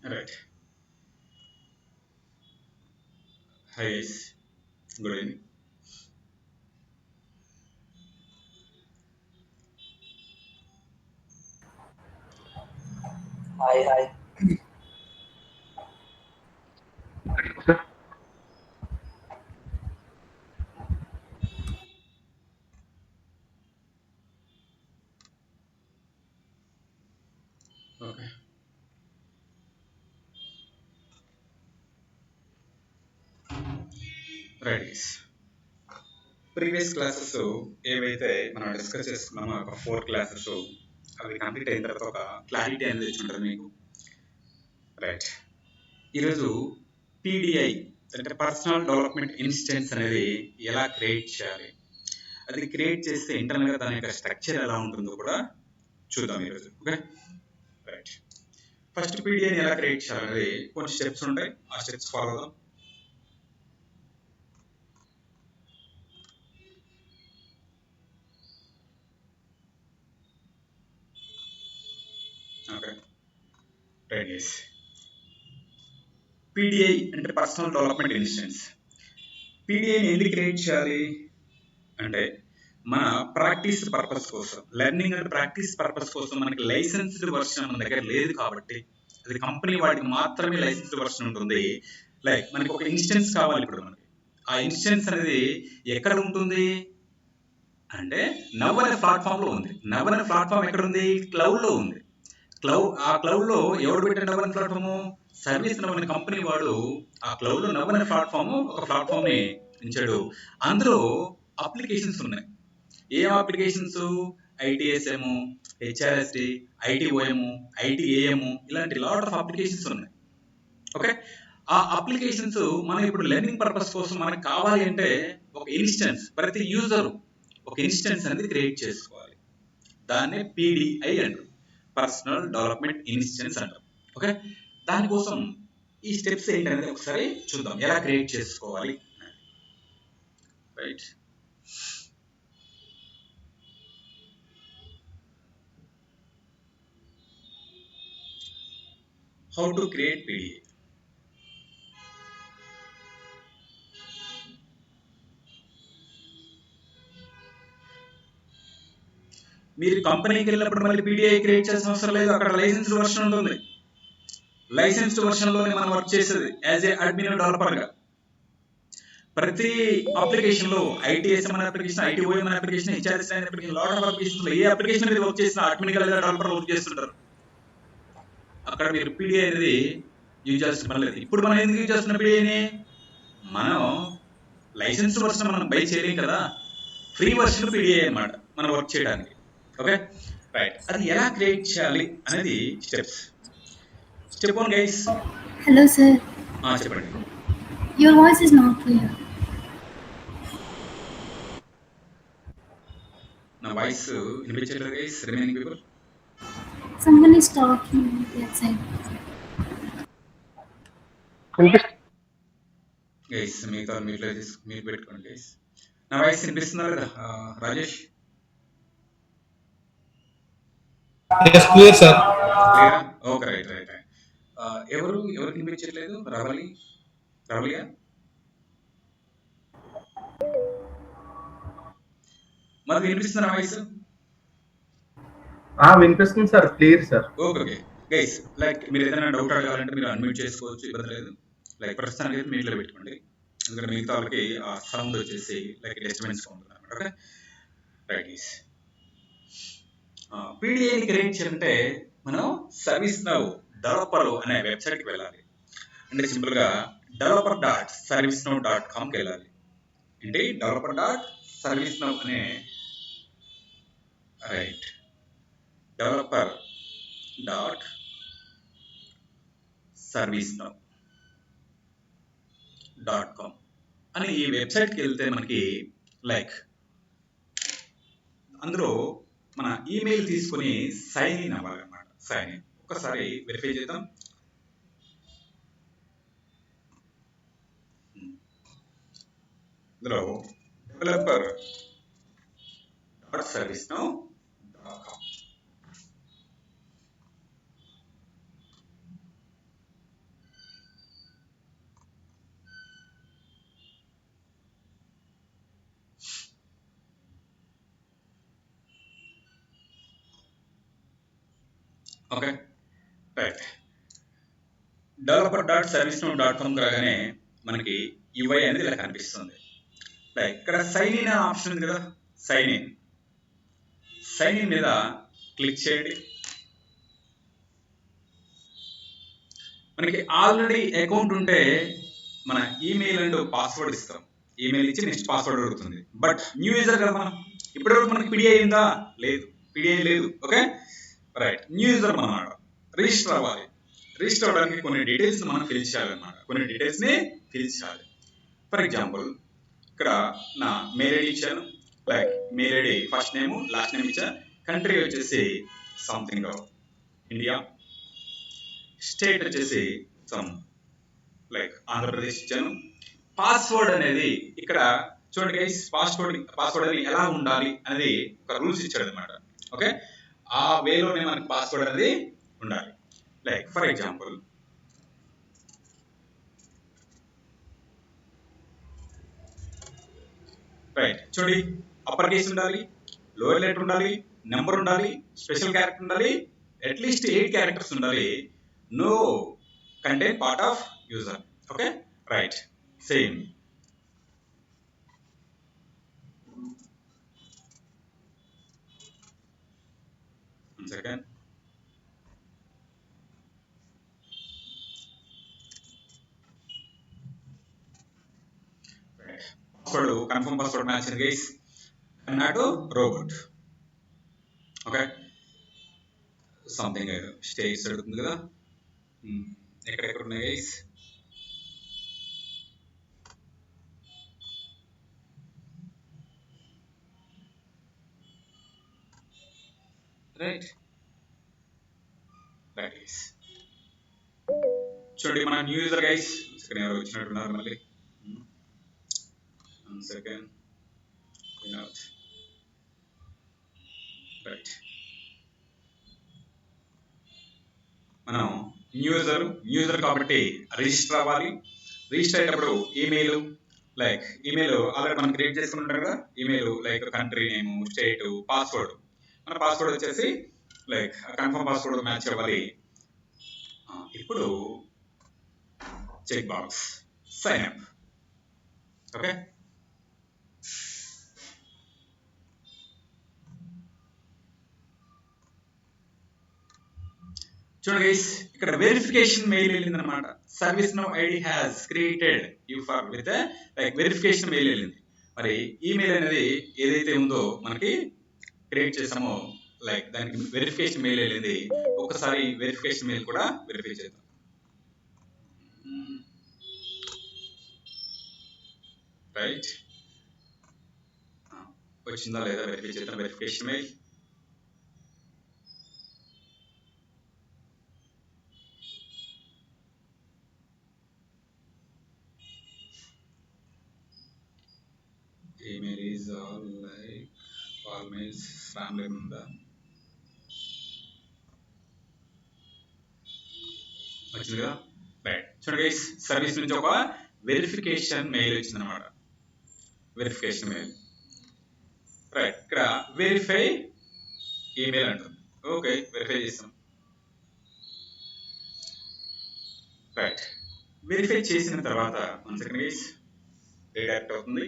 Right. Hi guys. Good evening. Hi, hi. Okay. Right guys. Previous classes ఏవైతే మనం discuss చేసుకున్నామో ఒక 4 classes అవి కంప్లీట్ అయిన తర్వాత ఒక క్లారిటీ అనేది తెచ్చుంటుంది మీకు. రైట్. ఈరోజు పీడిఐ అంటే పర్సనల్ డెవలప్మెంట్ ఇన్స్టెన్స్ అనేది ఎలా క్రియేట్ చేయాలి, అది క్రియేట్ చేస్తే ఇంటర్నల్గా దాని యొక్క స్ట్రక్చర్ ఎలా ఉంటుందో కూడా చూద్దాం ఈరోజు. ఓకే. రైట్. ఫస్ట్ పీడిఐని ఎలా క్రియేట్ చేయాలనేది కొన్ని స్టెప్స్ ఉంటాయి, ఆ స్టెప్స్ ఫాలో అవుదాం. ఓకే. Right guys. పీడిఐ అంటే పర్సనల్ డెవలప్మెంట్ ఇన్స్టెన్స్. పీడిఐని ఎందుకు క్రియేట్ చేయాలి అంటే మన ప్రాక్టీస్ పర్పస్ కోసం, లెర్నింగ్ అండ్ ప్రాక్టీస్ పర్పస్ కోసం మనకి లైసెన్స్డ్ వర్షన్ మన దగ్గర లేదు కాబట్టి, అది కంపెనీ వాడికి మాత్రమే లైసెన్స్డ్ వర్షన్ ఉంటుంది. లైక్ మనకి ఒక ఇన్స్టెన్స్ కావాలి ఇప్పుడు మనకి. ఆ ఇన్స్టెన్స్ అనేది ఎక్కడ ఉంటుంది అంటే నవ్ అనే ప్లాట్ఫామ్ లో ఉంది. నవ్ అనే ప్లాట్ఫామ్ ఎక్కడ ఉంది? క్లౌడ్ లో ఉంది. ఆ క్లౌడ్ లో ఎవరు పెట్టిన నవ్ అనే ప్లాట్ఫామ్? సర్వీస్ నవ్ అనే కంపెనీ వాడు ఆ క్లౌడ్ లో నవ్ అనే ప్లాట్ఫామ్ ఒక ప్లాట్ఫామ్ ని ఉంచాడు. అందులో అప్లికేషన్స్ ఉన్నాయి. ఏం అప్లికేషన్స్? ఐటీఎస్ఎం, హెచ్ఆర్ఎస్డి, ఐటీఓఎం, ఐటీఏఎం, ఇలాంటి లాట్ ఆఫ్ అప్లికేషన్స్ ఉన్నాయి. ఓకే. ఆ అప్లికేషన్స్ మనం ఇప్పుడు లెర్నింగ్ పర్పస్ కోసం మనకు కావాలి అంటే ఒక ఇన్స్టెన్స్, ప్రతి యూజర్ ఒక ఇన్స్టెన్స్ అనేది క్రియేట్ చేసుకోవాలి. దాన్నే పీడిఐ అంటారు, పర్సనల్ డెవలప్మెంట్ ఇన్స్టెన్స్ అంటారు. ఓకే. దానికోసం ఈ స్టెప్స్ ఏంటనేది ఒకసారి చూద్దాం, ఎలా క్రియేట్ చేసుకోవాలి. Right. How to create PDI. మీరు కంపెనీకి వెళ్ళినప్పుడు మళ్ళీ పీడిఐ క్రియేట్ చేసిన అవసరం లేదు, అక్కడ లైసెన్స్డ్ వర్షన్ ఉంటుంది. లైసెన్స్డ్ వర్షన్ లోనే మనం వర్క్ చేసేది యాజ్ ఏ అడ్మిన్ డెవలపర్ గా. ప్రతి అప్లికేషన్ లో ఐటీఎస్ఎం అనే అప్లికేషన్, ఐటీఓఎం అనే అప్లికేషన్, హెచ్ఆర్ఎస్ అనే అప్లికేషన్, లాట్ ఆఫ్ అప్లికేషన్స్ లో ఏ అప్లికేషన్ మీద వర్క్ చేసినా అడ్మిన్ గా లేదా డెవలపర్ వర్క్ చేస్తుంటారు. అక్కడ మీరు పీడిఐ అనేది యూజ్ చేయాల్సిన పని లేదు. ఇప్పుడు మనం ఎందుకు యూజ్ చేస్తున్న పీడిఐని? మనం లైసెన్స్డ్ వర్షన్ మనం బై చేయలేం కదా, ఫ్రీ వర్షన్ పీడిఐ అన్నమాట మనం వర్క్ చేయడానికి. ఓకే. రైట్. అది ఎలా క్రియేట్ చేయాలి అనేది steps. Step 1 guys. Hello, sir. చెప్పండి. Your voice is not clear. నా వాయిస్ వినిపించట్లేదు guys, remaining people. Someone is talking that side. Guys మిగతా మీరు పెట్టుకోండి గైస్. నా వాయిస్ వినిపిస్తుందా లేదా? Rajesh Yes, clear, sir. క్లియరా? ఓకే. Right right right. ఎవరికి వినిపించట్లేదు? రవలియా మాది వినిపిస్తుందా నా వాయిస్? వినిపిస్తుంది sir, clear sir. Okay okay guys, like మీరు ఏదైనా డౌట్ అడగాలంటే మీరు అన్మ్యూట్ చేసుకోవచ్చు, ఇబ్బంది లేదు. లైక్ ప్రస్తుతానికి అయితే మీట్లో పెట్టుకోండి, ఎందుకంటే మిగతా వాళ్ళకి ఆ సౌండ్ వచ్చేసి లైక్ డిస్టర్బెన్స్ ఉంటుంది అనమాట. ఓకే. Right guys. పీడిఐని క్రియేట్ చేయాలంటే మనం సర్వీస్ నౌ డెవలపర్ అనే వెబ్సైట్కి వెళ్ళాలి. అంటే సింపుల్గా developer.servicenow.comకి వెళ్ళాలి. అంటే developer.servicenow అనే రైట్ developer.servicenow.com అని ఈ వెబ్సైట్కి వెళ్తే మనకి లైక్ అందులో మన ఈమెయిల్ తీసుకొని సైన్ ఇన్ అవ్వాలన్నమాట. సైన్ ఇన్ ఒకసారి వెరిఫై చేద్దాం. ఇందులో developer.servicenow.com ఓకే, రైట్. developer.servicenow.com రాగానే మనకి UI అనేది ఇలా కనిపిస్తుంది. రైట్, ఇక్కడ సైన్ ఇన్ ఆప్షన్ ఉంది కదా, సైన్ ఇన్ మీద క్లిక్ చేయండి. మనకి ఆల్రెడీ అకౌంట్ ఉంటే మన ఈమెయిల్ అండ్ పాస్వర్డ్ ఇస్తాం. ఈమెయిల్ ఇచ్చి నెక్స్ట్ పాస్వర్డ్ అడుగుతుంది. బట్ న్యూ యూజర్ కదా మనం, ఇప్పటివరకు మనకి పిడిఐ ఉందా? లేదు, పిడిఐ లేదు. Okay, right. న్యూ యూజర్ మనం రిజిస్టర్ అవ్వాలి. రిజిస్టర్ అవ్వడానికి కొన్ని డీటెయిల్స్ మనం ఫిల్ చేయాలన్నమాట. కొన్ని డీటెయిల్స్ని ఫిల్ చేయాలి. ఫర్ ఎగ్జాంపుల్ ఇక్కడ నా మెయిల్ ఐడి ఇచ్చాను. Like mail ID first name last name ఇచ్చా. కంట్రీ వచ్చేసి సంథింగ్ ఇండియా. స్టేట్ వచ్చేసి సమ్ లైక్ ఆంధ్రప్రదేశ్ ఇచ్చాను. పాస్వర్డ్ అనేది ఇక్కడ చూడండి గైస్, పాస్వర్డ్ అనేది ఎలా ఉండాలి అనేది ఒక రూల్స్ ఇచ్చాడు అనమాట. ఓకే, ఆ వేలోనే మనకి పాస్వర్డ్ అనేది ఉండాలి. లైక్ ఫర్ ఎగ్జాంపుల్ రైట్, చూడండి అప్పర్ కేస్ ఉండాలి, లోయర్ లెటర్ ఉండాలి, నెంబర్ ఉండాలి, స్పెషల్ క్యారెక్టర్ ఉండాలి, అట్లీస్ట్ 8 క్యారెక్టర్స్ ఉండాలి. No content part of user. Okay, right. Same second. Password confirm password match guys, not robot. Okay, something states అడుగుతుంది కదా, ఎక్కడెక్కడ ఉన్నాయి గైస్. Right, right. చూడండి మన న్యూ యూజర్ గైస్, ఎవరు వచ్చినట్టున్నారు మళ్ళీ. Second right. మనం న్యూ యూజర్ కాబట్టి రిజిస్టర్ అవ్వాలి. రిజిస్టర్ అయ్యేటప్పుడు ఈమెయిల్ ఆల్రెడీ మనం క్రియేట్ చేసుకుని ఉంటాం కదా. Email like country name, state, password. మన పాస్వర్డ్ వచ్చేసి లైక్ కన్ఫర్మ్ పాస్వర్డ్ మ్యాచ్ అవ్వాలి. ఇప్పుడు check box sign up. Okay, చూడండి గైస్, ఇక్కడ వెరిఫికేషన్ మెయిల్ వెళ్ళింది అనమాట. ServiceNow ID has created you for with like verification mail వెళ్ళింది. మరి ఈమెయిల్ అనేది ఏదైతే ఉందో మనకి క్రియేట్ చేసామో లైక్ దానికి వెరిఫికేషన్ మెయిల్ వెళ్ళింది. ఒకసారి వెరిఫికేషన్ మెయిల్ కూడా వెరిఫై చేద్దాం. రైట్, వచ్చిందా లేదా వెరిఫై చేద్దాం. Verification mail email is all mails family ఉందా, వచ్చింది కదా. రైట్, చూడండి గైస్, సర్వీస్ నుంచి ఒక వెరిఫికేషన్ మెయిల్ వచ్చింది అనమాట. Verification mail. రైట్, ఇక్కడ వెరిఫై ఈమెయిల్ అంటుంది. ఓకే, వెరిఫై చేస్తాం. రైట్, వెరిఫై చేసిన తర్వాత 1 సెకండ్ గైస్, రీడైరెక్ట్ అవుతుంది.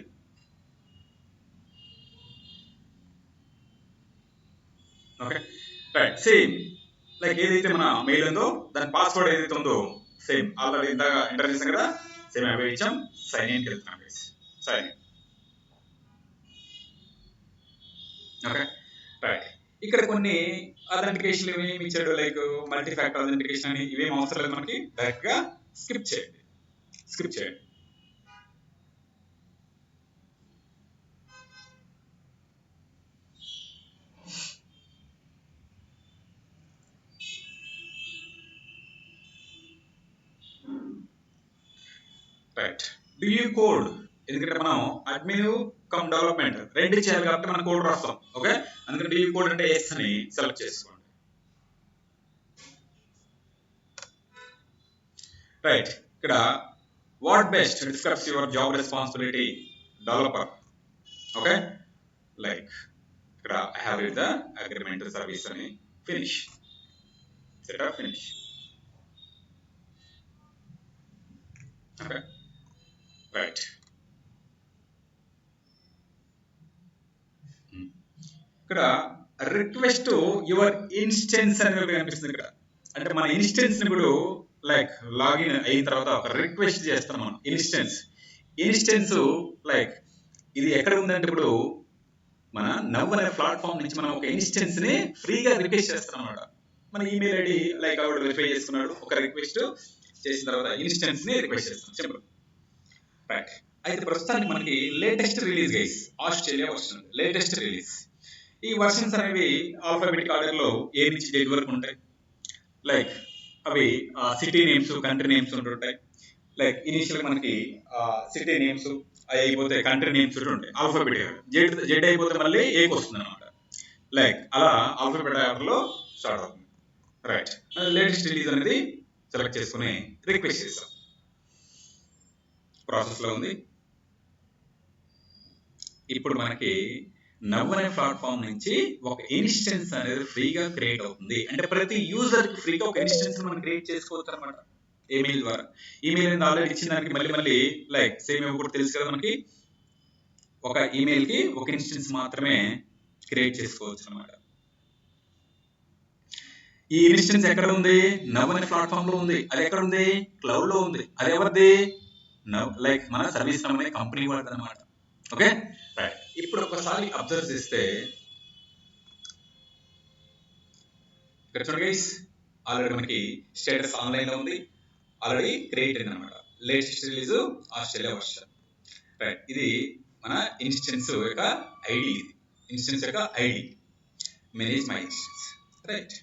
Okay, right. సేమ్ లైక్ ఏదైతే మన మెయిల్ ఉందో దాని పాస్వర్డ్ ఏదైతే ఉందో సేమ్ ఆల్రెడీ ఇంతగా ఎంటర్ చేసాం కదా, సేమ్ అవే ఇచ్చాం. సైన్ ఇన్కి వెళ్తున్నాం గైస్, సైన్ ఇన్. Okay, right. ఇక్కడ కొన్ని అథెంటికేషన్ ఏమి ఇచ్చాడు, లైక్ మల్టీ ఫ్యాక్టర్ అథెంటికేషన్ అని, ఇవేం అవసరం లేదు మనకి. డైరెక్ట్ గా స్కిప్ చేయండి. రైట్, డియూ కోడ్. ఎందుకంటే మనం అడ్మిన్ కమ్ డెవలప్మెంట్ రెండు చేయాలి కాబట్టి మనం కోడ్ రాస్తాం. ఓకే, అందుకని డియూ కోడ్ అంటే ఎస్ అని సెలెక్ట్ చేసుకోండి. రైట్, ఇక్కడ what best describes your job responsibility developer. Okay, like ఇక్కడ I have read the agreement service అని finish. setup finish. Okay, right. ఇక్కడ రిక్వెస్ట్ యువర్ ఇన్స్టెన్స్ అనేది ఒకటి కనిపిస్తుంది ఇక్కడ. అంటే మన ఇన్స్టెన్స్ ని ఇప్పుడు లైక్ లాగిన్ అయిన తర్వాత ఒక రిక్వెస్ట్ చేస్తాం మనం. ఇన్స్టెన్స్ లైక్ ఇది ఎక్కడ ఉందంటే ఇప్పుడు మన నవ్ అనే ప్లాట్ఫామ్ నుంచి మనం ఒక ఇన్స్టెన్స్ ని ఫ్రీగా రిక్వెస్ట్ చేస్తాం అన్నమాట. మన ఈమెయిల్ ఐడి లైక్ ఆవిడ వెరిఫై చేసుకున్నాడు, ఒక రిక్వెస్ట్ చేసిన తర్వాత ఇన్స్టెన్స్ ని రిక్వెస్ట్ చేస్తాం. Simple, right. అయితే ప్రస్తుతానికి మనకి latest release guys, Australia version latest release. ఈ వర్షన్స్ అనేవి ఆల్ఫాబెటిక్ ఆర్డర్ లో ఏ నుంచి జెడ్ వరకు ఉంటాయి. లైక్ అవి సిటీ నేమ్స్, కంట్రీ నేమ్స్ ఉంటుంటాయి. లైక్ ఇనిషియల్ మనకి సిటీ నేమ్స్ అయిపోతే కంట్రీ నేమ్స్ ఉంటాయి ఆల్ఫాబెటిక్. జెడ్ అయిపోతే మళ్ళీ ఏకి వస్తుంది అనమాట. లైక్ అలా ఆల్ఫాబెటిక్ ఆర్డర్ లో స్టార్ట్ అవుతుంది. రైట్, లేటెస్ట్ రిలీజ్ అనేది సెలెక్ట్ చేసుకుని రిక్వెస్ట్ చేస్తాం. ప్రాసెస్ లో ఉంది. ఇప్పుడు మనకి నవ్ అనే ప్లాట్ఫామ్ నుంచి ఒక ఇన్స్టెన్స్ అనేది ఫ్రీగా క్రియేట్ అవుతుంది. అంటే ప్రతి యూజర్ కి ఫ్రీగా ఒక ఇన్స్టెన్స్ మనం క్రియేట్ చేసుకోవచ్చు అనమాట ఈమెయిల్ ద్వారా. ఈమెయిల్ అనేది ఆల్రెడీ ఇచ్చిన దానికి మళ్ళీ లైక్ సేమ్ కూడా తెలుసు కదా మనకి, ఒక ఈమెయిల్ కి ఒక ఇన్స్టెన్స్ మాత్రమే క్రియేట్ చేసుకోవచ్చు అనమాట. ఈ ఇన్స్టెన్స్ ఎక్కడ ఉంది? నవ్ అనే ప్లాట్ఫామ్ లో ఉంది. అది ఎక్కడ ఉంది? క్లౌడ్ లో ఉంది. అది ఎవరిది? నవ్ లైక్ మన సర్వీస్ అనే కంపెనీ వాడిది అనమాట. Okay, right. ఇప్పుడు ఒకసారి అబ్జర్వ్ చేస్తే ఇక్కడ చూడండి గైస్, ఆల్రెడీ మనకి స్టేటస్ ఆన్లైన్ లో ఉంది, ఆల్రెడీ క్రియేట్ అయింది అనమాట. Latest release Australia version. Right, ఇది మన ఇన్స్టెన్స్ యొక్క ఐడి. ఇది ఇన్స్టెన్స్ యొక్క ID, manage my instance. Right,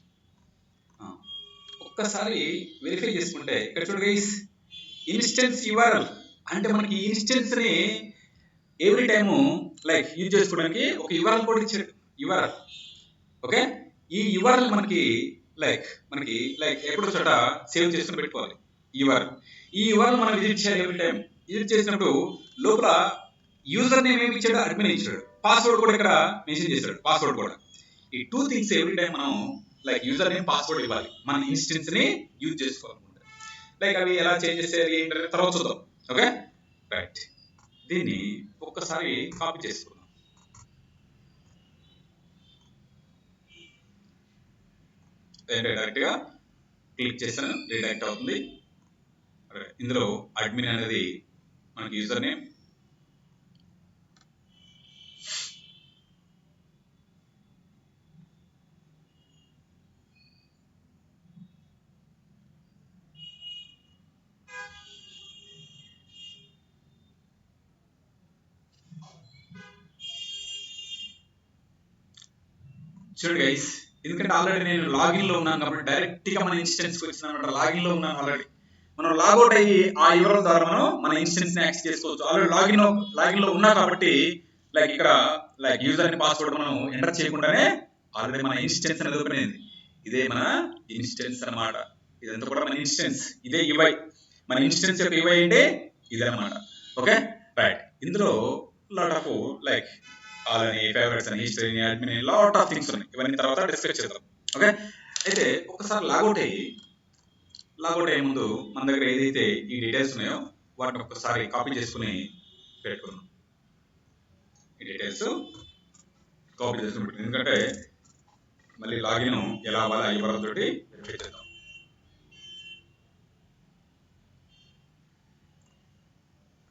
ఒక్కసారి వెరిఫై చేసుకుంటే ఇక్కడ చూడండి గైస్, ఇన్స్టెన్స్ యుఆర్ఎల్ అంటే మనకి ఇన్స్టెన్స్ ని ఎవ్రీ టైము లైక్ యూజ్ చేసుకోవడానికి ఒక యుఆర్ఎల్ కోడ్ ఇచ్చాడు. URL, okay. ఈ యుఆర్ఎల్ మనకి ఎప్పుడో చోట సేవ్ చేసుకుని పెట్టుకోవాలి యుఆర్ఎల్. ఈ యుఆర్ఎల్ మనం విజిట్ చేయాలి ఎవ్రీ టైం. విజిట్ చేసినప్పుడు లోపల యూజర్ నేమ్ ఏమి ఇచ్చాడు? అడ్మిన్ ఇచ్చాడు. పాస్వర్డ్ కూడా ఇక్కడ మెన్షన్ చేశాడు, పాస్వర్డ్ కూడా. ఈ టూ థింగ్స్ ఎవ్రీ టైం మనం లైక్ యూజర్ నేమ్, పాస్వర్డ్ ఇవ్వాలి మన ఇన్స్టెన్స్ ని యూజ్ చేసుకోవాలనుకుంటే. లైక్ అవి ఎలా చేంజ్ చేసేది ఏంటంటే తర్వాత చూద్దాం. Okay, right. దీన్ని ఒక్కసారి కాపీ చేసుకుందాం. డైరెక్ట్ గా క్లిక్ చేసాను, రీడైరెక్ట్ అవుతుంది. ఇందులో అడ్మిన్ అనేది మనకి యూజర్ నేమ్, చూడండి గైస్, ఎందుకంటే ఆల్రెడీ నేను లాగిన్ లో ఉన్నాను కాబట్టి డైరెక్ట్ గా మన ఇన్స్టెన్స్ కి వచ్చిన అనమాట. లాగిన్ లో ఉన్నాను ఆల్రెడీ. మనం లాగౌట్ అయ్యి ఆ యువర్ ద్వారా మనం మన ఇన్స్టెన్స్ ని యాక్సెస్ చేసుకోవచ్చు. ఆల్రెడీ లాగిన్ లో ఉన్నా కాబట్టి లైక్ ఇక్కడ లైక్ యూజర్ ని పాస్వర్డ్ మనం ఎంటర్ చేయకుండానే ఆల్రెడీ మన ఇన్స్టెన్స్ అనేది ఓపెన్ అయింది. ఇదే మన ఇన్స్టెన్స్ అన్నమాట. ఇదంతా కూడా మన ఇన్స్టెన్స్. ఇదే యుఐ. మన ఇన్స్టెన్స్ యొక్క యుఐ అంటే ఇదే అన్నమాట. Okay, right. ఇందులో లాట్ ఆఫ్ లైక్ అలాని ఫేవరెట్స్ అని, history, admin, lot of things ఉన్నాయి. ఇవన్నీ తర్వాత డిస్కస్ చేద్దాం. ఓకే, అయితే ఒకసారి లాగౌట్ అయ్యే ముందు మన దగ్గర ఏదైతే ఈ డీటెయిల్స్ ఉన్నాయో వాటిని ఒక్కసారి కాపీ చేసుకుని పెట్టుకుందాం. ఈ డీటెయిల్స్ కాపీ చేసుకుని పెట్టుకుందాం, ఎందుకంటే మళ్ళీ లాగిన్ ఎలా అవ్వాలి ఆ యువర్ తోటి వెరిఫై చేద్దాం.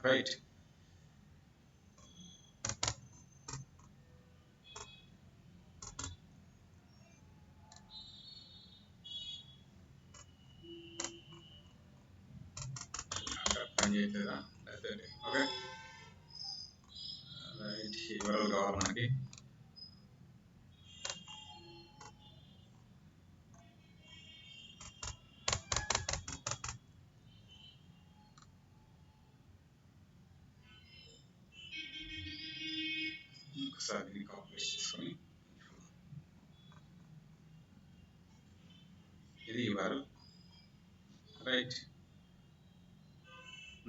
రైట్, పని చేయట్లేదా? Okay, right. యువర్ కావాలి మనకి. ఒకసారి దీన్ని కాపీ చేసుకొని ఇది యువర్. రైట్,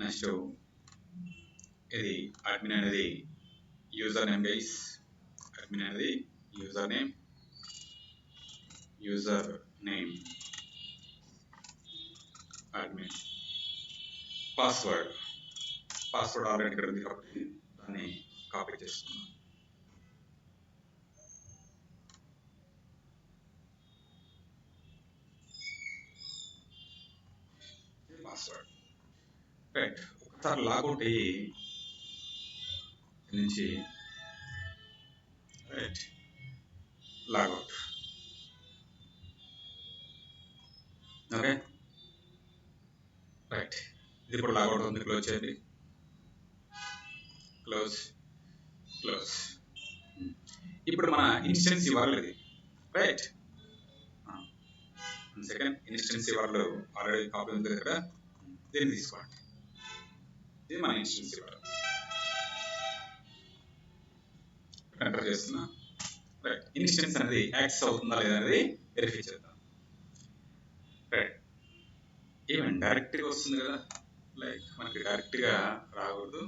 నెక్స్ట్ ఇది అడ్మిన్ అనేది యూజర్ నేమ్ గైస్. అడ్మిన్ అనేది user name admin password already ఇక్కడ ఉంది కాబట్టి దాన్ని కాపీ చేస్తున్నాను. Password right. ఒకసారి లాగౌట్ అయ్యి నుంచి రైట్ లాగౌట్. Okay right. ఇది ఇప్పుడు లాగౌట్ ఉంది. క్లోజ్ చేయండి. క్లోజ్. ఇప్పుడు మన ఇన్స్టెన్స్ URL ఇది right. Second instance URL already copy ఉంది ఇక్కడ. దీన్ని తీసుకోండి. ఇది మన ఇన్స్టెన్స్ URL. ఎంటర్ చేస్తున్నా. రైట్. ఇన్స్టెన్స్ అనేది యాక్సెస్ అవుతుందా లేదా అనేది వెరిఫై చేద్దాం. రైట్. ఈవెన్ డైరెక్ట్గా వస్తుంది కదా, లైక్ మనకి డైరెక్ట్గా రాకూడదు.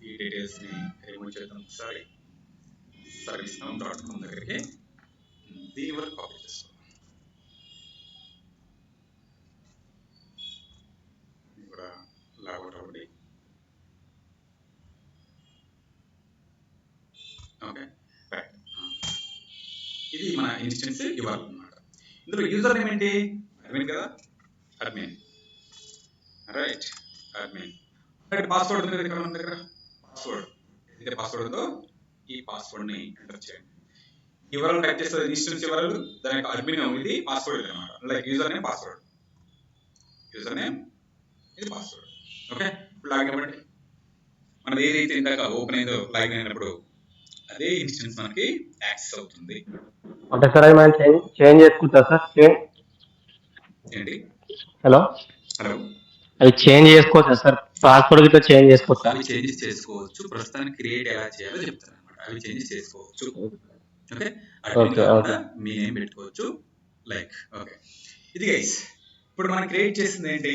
ఈ డీటెయిల్స్ని రిమూవ్ చేద్దాం. ఒకసారి service.com దగ్గరికి దీని వరకు కాపీ చేస్తాం. కూడా లాగౌట్ అవ్వండి. Okay right. ఇది మన ఇన్స్టెన్స్ URL అన్నమాట. ఇందులో యూజర్ నేమ్ ఏంటి? అడ్మిన్ కదా, admin right. Admin right. Password ఉంది కదా ఇక్కడ మన దగ్గర. పాస్వర్డ్ ఏదైతే పాస్వర్డ్ ఉందో ఈ పాస్వర్డ్ని ఎంటర్ చేయండి. URL టైప్ చేస్తే ఇన్స్టెన్స్ URL, దాని యొక్క అడ్మిన్ ఇది పాస్వర్డ్ ఇది అనమాట. లైక్ యూజర్ నేమ్ పాస్వర్డ్, ఇది పాస్వర్డ్. ఓకే. ఇప్పుడు లాగిన్ అవ్వండి. మనది ఏదైతే ఇందాక ఓపెన్ అయిందో లాగిన్ అయినప్పుడు అదే ఇన్స్టెన్స్ మనకి యాక్సెస్ అవుతుంది. అంటే సార్ అది మనం చేంజ్ చేసుకోవచ్చా సార్? ఏంటి? హలో, అది చేంజ్ చేసుకోవచ్చా సార్? పాస్వర్డ్ గిట్లా చేంజ్ చేసుకోవచ్చా? అవి చేంజెస్ చేసుకోవచ్చు. ప్రస్తుతానికి క్రియేట్ ఎలా చేయాలో చెప్తాను అనమాట. అవి చేంజెస్ చేసుకోవచ్చు. ఓకే. అడ్మిన్ కాకుండా మీ నేమ్ పెట్టుకోవచ్చు. Like okay. ఇది గైస్ ఇప్పుడు మనం క్రియేట్ చేసింది ఏంటి?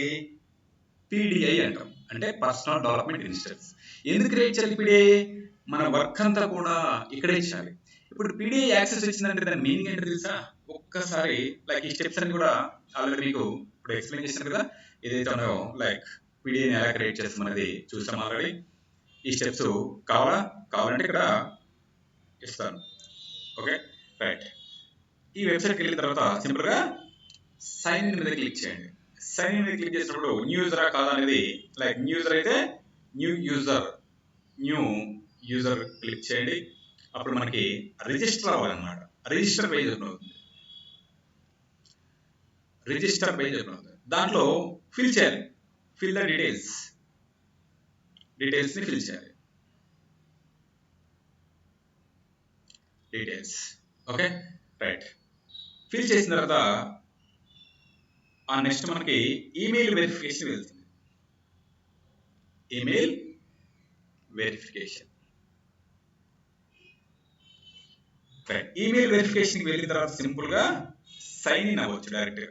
PDI అంటాం, అంటే పర్సనల్ డెవలప్మెంట్ ఇన్స్టెన్స్. ఎందుకు క్రియేట్ చేయాలి PDI? మన వర్క్ అంతా కూడా ఇక్కడే చేయాలి. ఇప్పుడు PDI యాక్సెస్ వచ్చిందంటే దాని మీనింగ్ ఏంటో తెలుసా? ఒక్కసారి లైక్ ఈ స్టెప్స్ అన్ని కూడా ఆల్రెడీ మీకు ఇప్పుడు ఎక్స్ప్లెయిన్ చేశాను కదా. ఏదైతే ఉన్నాయో లైక్ PDIని ఎలా క్రియేట్ చేస్తాం అనేది చూసాం ఆల్రెడీ. ఈ స్టెప్స్ కావాలంటే ఇక్కడ ఇస్తాను. Okay right. ఈ వెబ్సైట్కి వెళ్ళిన తర్వాత సింపుల్గా సైన్ ఇన్ మీద క్లిక్ చేయండి. సైన్ ఇన్ మీద క్లిక్ చేసినప్పుడు న్యూ యూజరా కాదా అనేది, లైక్ న్యూ యూజర్ అయితే న్యూ యూజర్ క్లిక్ చేయండి. అప్పుడు మనకి రిజిస్టర్ అవ్వాలన్నమాట. రిజిస్టర్ పేజ్ ఓపెన్ అవుతుంది. దాంట్లో ఫిల్ చేయాలి. ఫిల్ ద డీటెయిల్స్ని ఫిల్ చేయాలి. Okay right. ఫిల్ చేసిన తర్వాత ఆ నెక్స్ట్ మనకి ఈమెయిల్ వెరిఫికేషన్ వెళ్తుంది. ఈమెయిల్ వెరిఫికేషన్కి వెళ్ళిన తర్వాత సింపుల్గా సైన్ ఇన్ అవ్వచ్చు డైరెక్ట్గా.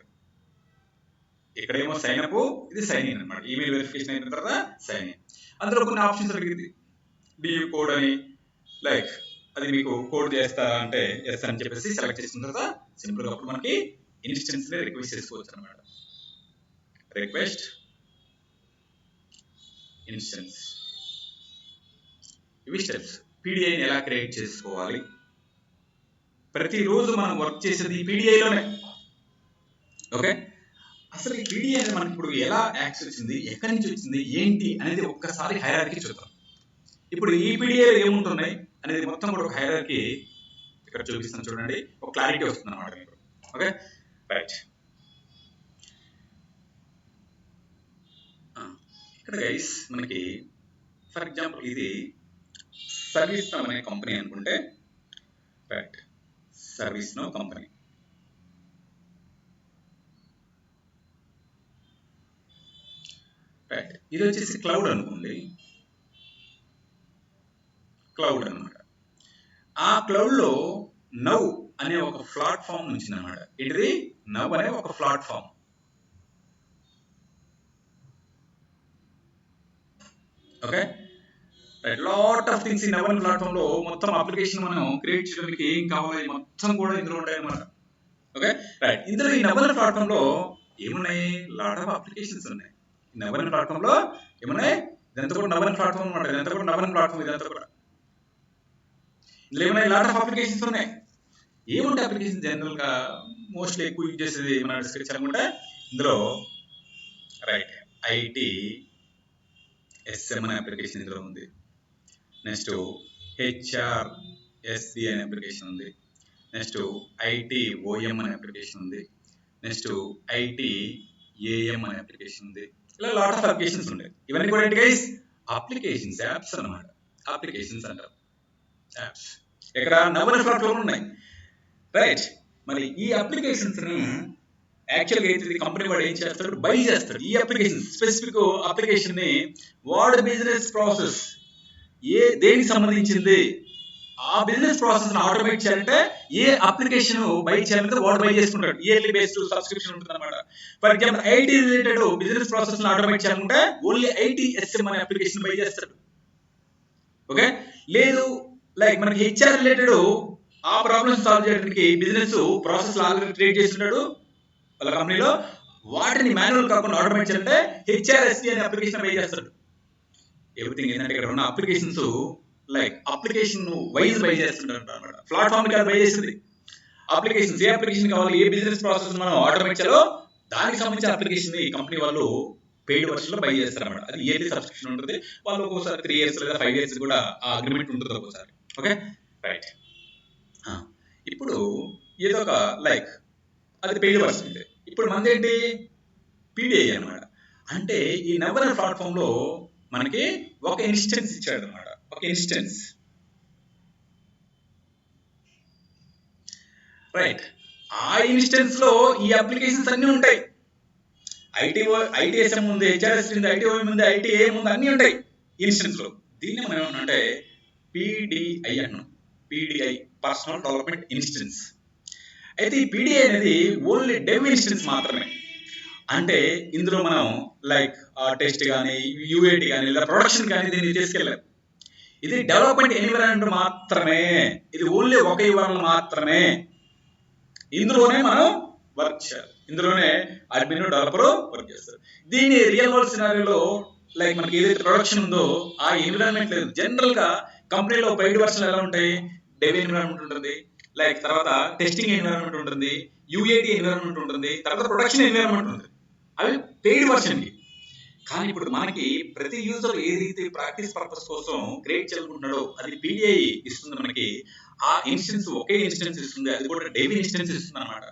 ఇక్కడేమో సైన్ అప్, ఇది సైన్ ఇన్ అనమాట. ఈమెయిల్ వెరిఫికేషన్ అయిన తర్వాత సైన్ ఇన్. అందులో కొన్ని ఆప్షన్స్ అడిగింది. డియూ కోడ్ అని, లైక్ అది మీకు కోడ్ చేస్తారా అంటే ఎస్ అని చెప్పేసి సెలెక్ట్ చేసిన తర్వాత సింపుల్గా అప్పుడు మనకి ఇన్స్టెన్స్ రిక్వెస్ట్ చేసుకోవచ్చు అనమాట. Request instance. ఇవి స్టెప్స్. PDIని ఎలా క్రియేట్ చేసుకోవాలి. ప్రతిరోజు మనం వర్క్ చేసేది ఈ PDIలోనే. ఓకే. అసలు ఈ PDI అనేది మనకి ఇప్పుడు ఎలా యాక్సెస్ వచ్చింది, ఎక్కడి నుంచి వచ్చింది, ఏంటి అనేది ఒక్కసారి హైరార్కీ చూద్దాం. ఇప్పుడు ఈ PDIలో ఏముంటున్నాయి అనేది మొత్తం కూడా ఒక హైరార్కీ ఇక్కడ చూపిస్తాను చూడండి. ఒక క్లారిటీ వస్తుంది అన్నమాట మీకు. Okay right. ఇక్కడ గైస్ మనకి ఫర్ ఎగ్జాంపుల్ ఇది సర్వీస్ నౌ అనే కంపెనీ అనుకుంటే, right, service now company. Right. ఇది వచ్చేసి క్లౌడ్ అనుకోండి. క్లౌడ్ అనమాట. ఆ క్లౌడ్లో నౌ అనే ఒక ప్లాట్ఫామ్ నుంచి అనమాట. ఇది నౌ అనే ఒక platform. Okay right. Lot of things ఈ నౌ అనే ప్లాట్ఫామ్ లో మొత్తం అప్లికేషన్ మనం క్రియేట్ చేయడానికి ఏం కావాలి మొత్తం కూడా ఇందులో ఉంటాయి అనమాట. Okay right. ఇందులో ఈ నౌ అనే ప్లాట్ఫామ్ లో ఏమున్నాయి, లాట్ ఆఫ్ అప్లికేషన్స్ ఉన్నాయి. నవరన్ ప్లాట్ఫామ్ లో ఏమున్నాయి, ఇదంతా కూడా నవరన్ ప్లాట్ఫామ్ అనమాట. ఇదంతా కూడా నవరన్ ప్లాట్ఫామ్. ఇదంతా కూడా ఇందులో ఏమున్నాయి, లాట్ ఆఫ్ అప్లికేషన్స్ ఉన్నాయి. ఏముంటాయి అప్లికేషన్? జనరల్ గా మోస్ట్లీ ఎక్కువ యూజ్ చేసేది మనం డిస్కస్ అనుకుంటే ఇందులో రైట్ ఐటీ ఎస్ఎం అనే అప్లికేషన్ ఇందులో ఉంది. నెక్స్ట్ హెచ్ఆర్ఎస్డి అనే అప్లికేషన్ ఉంది. నెక్స్ట్ ఐటీ ఓఎం అనే అప్లికేషన్ ఉంది. నెక్స్ట్ ఐటీ ఏఎం అనే అప్లికేషన్ ఉంది. ఇలా లాట్ ఆఫ్ అప్లికేషన్స్ ఉంటాయి. ఇవన్నీ కూడా ఏంటి గైస్, అప్లికేషన్స్, యాప్స్ అన్నమాట. అప్లికేషన్స్ అంటారు, యాప్స్. ఇక్కడ నవరన్ ప్లాట్ఫామ్ ఉన్నాయి, రైట్. మరి ఈ అప్లికేషన్స్ ని యాక్చువల్గా అయితే కంపెనీ వాడు ఏం చేస్తాడు, బై చేస్తాడు. ఈ అప్లికేషన్, స్పెసిఫిక్ అప్లికేషన్ ని వాడు బిజినెస్ ప్రాసెస్ దేనికి సంబంధించింది, ఆ బిజినెస్ ప్రాసెస్ ని ఆటోమేట్ చేయాలంటే ఏ అప్లికేషన్ బై చేయాలంటే వాడు బై చేసుకుంటాడు. ఇయర్లీ బేస్డ్ సబ్స్క్రిప్షన్ ఉంటుంది అనమాట. For example IT related business process ని ఆటోమేట్ చేయాలంటే ఓన్లీ ఐటీ ఎస్ఎం అనే అప్లికేషన్ బై చేస్తాడు. ఓకే, లేదు లైక్ మనకి హెచ్ఆర్ రిలేటెడ్ ఆ ప్రాబ్లమ్స్ సాల్వ్ చేయడానికి బిజినెస్ ప్రాసెస్ ఆల్రెడీ క్రియేట్ చేస్తున్నాడు వాళ్ళ కంపెనీలో, వాటిని మాన్యువల్ కాకుండా ఆటోమేట్ చేయాలంటే హెచ్ఆర్ఎస్డి అనే అప్లికేషన్ బై చేస్తాడు. ఎవ్రీథింగ్ ఏంటంటే ఇక్కడ ఉన్న applications like application wise by చేస్తుంటారు అనమాట. ప్లాట్ఫామ్ కాదు బై చేసింది, అప్లికేషన్స్. ఏ అప్లికేషన్ కావాలి, ఏ బిజినెస్ ప్రాసెస్ మనం ఆటోమేట్ చేయాలో దానికి సంబంధించిన అప్లికేషన్ ని కంపెనీ వాళ్ళు పెయిడ్ వర్షన్ లో బై చేస్తారు అనమాట. అది ఇయర్లీ సబ్స్క్రిప్షన్ ఉంటుంది. వాళ్ళు ఒక్కోసారి 3 years లేదా 5 years కూడా ఆ అగ్రిమెంట్ ఉంటుంది ఒక్కోసారి. Okay, right. ఇప్పుడు ఏదో ఒక లైక్ అది పెయిడ్ వర్షన్ ఉంది. ఇప్పుడు మనది ఏంటి, పీడిఐ అనమాట. అంటే ఈ నవరన్ ప్లాట్ఫామ్ లో మనకి ఒక ఇన్స్టెన్స్ ఇచ్చాడు అనమాట. ఒక ఇన్స్టెన్స్, రైట్. ఆ ఇన్స్టెన్స్ లో ఈ అప్లికేషన్స్ అన్ని ఉంటాయి. ఐటీఎస్ఎం ఉంది, హెచ్ఆర్ఎస్ ఉంది, ఐటీఓఎం ఉంది, ఐటీఏ ఉంది, అన్ని ఉంటాయి ఇన్స్టెన్స్ లో. దీన్ని మనం ఏమన్నా పీడిఐ అన్నాం. PDI, personal development instance. అయితే ఈ పీడిఐ అనేది ఓన్లీ డెవ్ ఇన్స్టెన్స్ మాత్రమే. అంటే ఇందులో మనం లైక్ టెస్ట్ కానీ, యూఏటి కానీ, లేదా ప్రొడక్షన్ కానీ దీన్ని తీసుకెళ్ళాం. ఇది డెవలప్మెంట్ ఎన్విరాన్మెంట్ మాత్రమే. ఇది ఓన్లీ ఒక యూఆర్ఎల్ మాత్రమే. ఇందులోనే మనం వర్క్ చేయాలి. ఇందులోనే అడ్మిన్, డెవలపర్ వర్క్ చేస్తారు. దీన్ని రియల్ వరల్డ్ సినారియోలో లైక్ మనకి ఏదైతే ప్రొడక్షన్ ఉందో ఆ ఎన్విరాన్మెంట్ లేదు. జనరల్ గా కంపెనీలో పెయిడ్ వర్షన్ ఎలా ఉంటాయి, డెవ్ ఎన్విరాన్మెంట్ ఉంటుంది, లైక్ తర్వాత టెస్టింగ్ ఎన్విరాన్మెంట్ ఉంటుంది, యూఏటి ఎన్విరాన్మెంట్ ఉంటుంది, తర్వాత ప్రొడక్షన్ ఎన్విరాన్మెంట్ ఉంటుంది. అవి పెయిడ్ వర్షన్ కి. కానీ ఇప్పుడు మనకి ప్రతి యూజర్ ఏదైతే ప్రాక్టీస్ పర్పస్ కోసం క్రియేట్ చేయాలనుకుంటున్నాడో అది పీడిఐ ఇస్తుంది మనకి. ఆ ఇన్స్టెన్స్ ఒకే ఇన్స్టెన్స్ ఇస్తుంది, అది కూడా డెవ్ ఇన్స్టెన్స్ ఇస్తుంది అనమాట.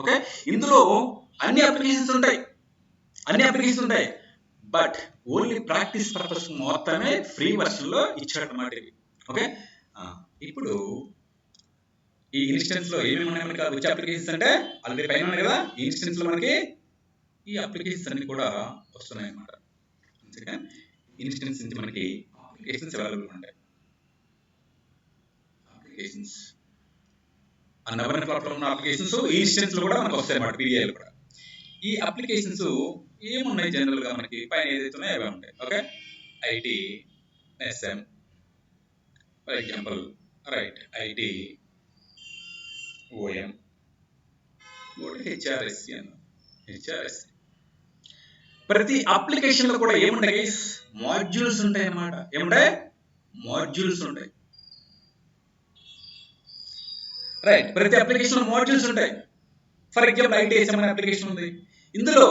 ఓకే, ఇందులో అన్ని అప్లికేషన్స్ ఉంటాయి, బట్ ఓన్లీ ప్రాక్టీస్ పర్పస్ మాత్రమే ఫ్రీ వర్షన్ లో ఇచ్చాడు అనమాట ఇవి. ఓకే, ఇప్పుడు ఈ ఇన్స్టెన్స్ లో ఏమేమి ఉన్నాయి మనకి వచ్చే అప్లికేషన్స్ అంటే ఆల్రెడీ పైన ఉన్నాయి కదా. ఈ ఇన్స్టెన్స్ లో మనకి ఈ అప్లికేషన్స్ అన్ని కూడా వస్తున్నాయి అన్నమాట. ఇన్స్టెన్స్ నుంచి మనకి అప్లికేషన్స్ అవైలబుల్ ఉంటాయి. అప్లికేషన్స్ నవరన్ ప్లాట్ఫామ్ ఉన్న అప్లికేషన్స్ ఈ ఇన్స్టెన్స్ లో కూడా మనకు వస్తాయి అన్నమాట. పీడిఐ కూడా ఈ అప్లికేషన్స్ ఏమున్నాయి జనరల్ గా మనకి పైన ఏదైతే ఉన్నాయో అవే ఉంటాయి. Okay, IT SM for example, right, IT OM, HRSC అన్న. హెచ్ఆర్ఎస్సి ప్రతి అప్లికేషన్ లో కూడా ఏముంటాయి, మాడ్యూల్స్ ఉంటాయి అన్నమాట. ఏముంటాయి, మాడ్యూల్స్ ఉంటాయి, రైట్. ప్రతి అప్లికేషన్ లో మాడ్యూల్స్ ఉంటాయి. ఫర్ ఎగ్జాంపుల్ ఐటీఎస్ఎం అనే అప్లికేషన్ ఉంది, ఇందులో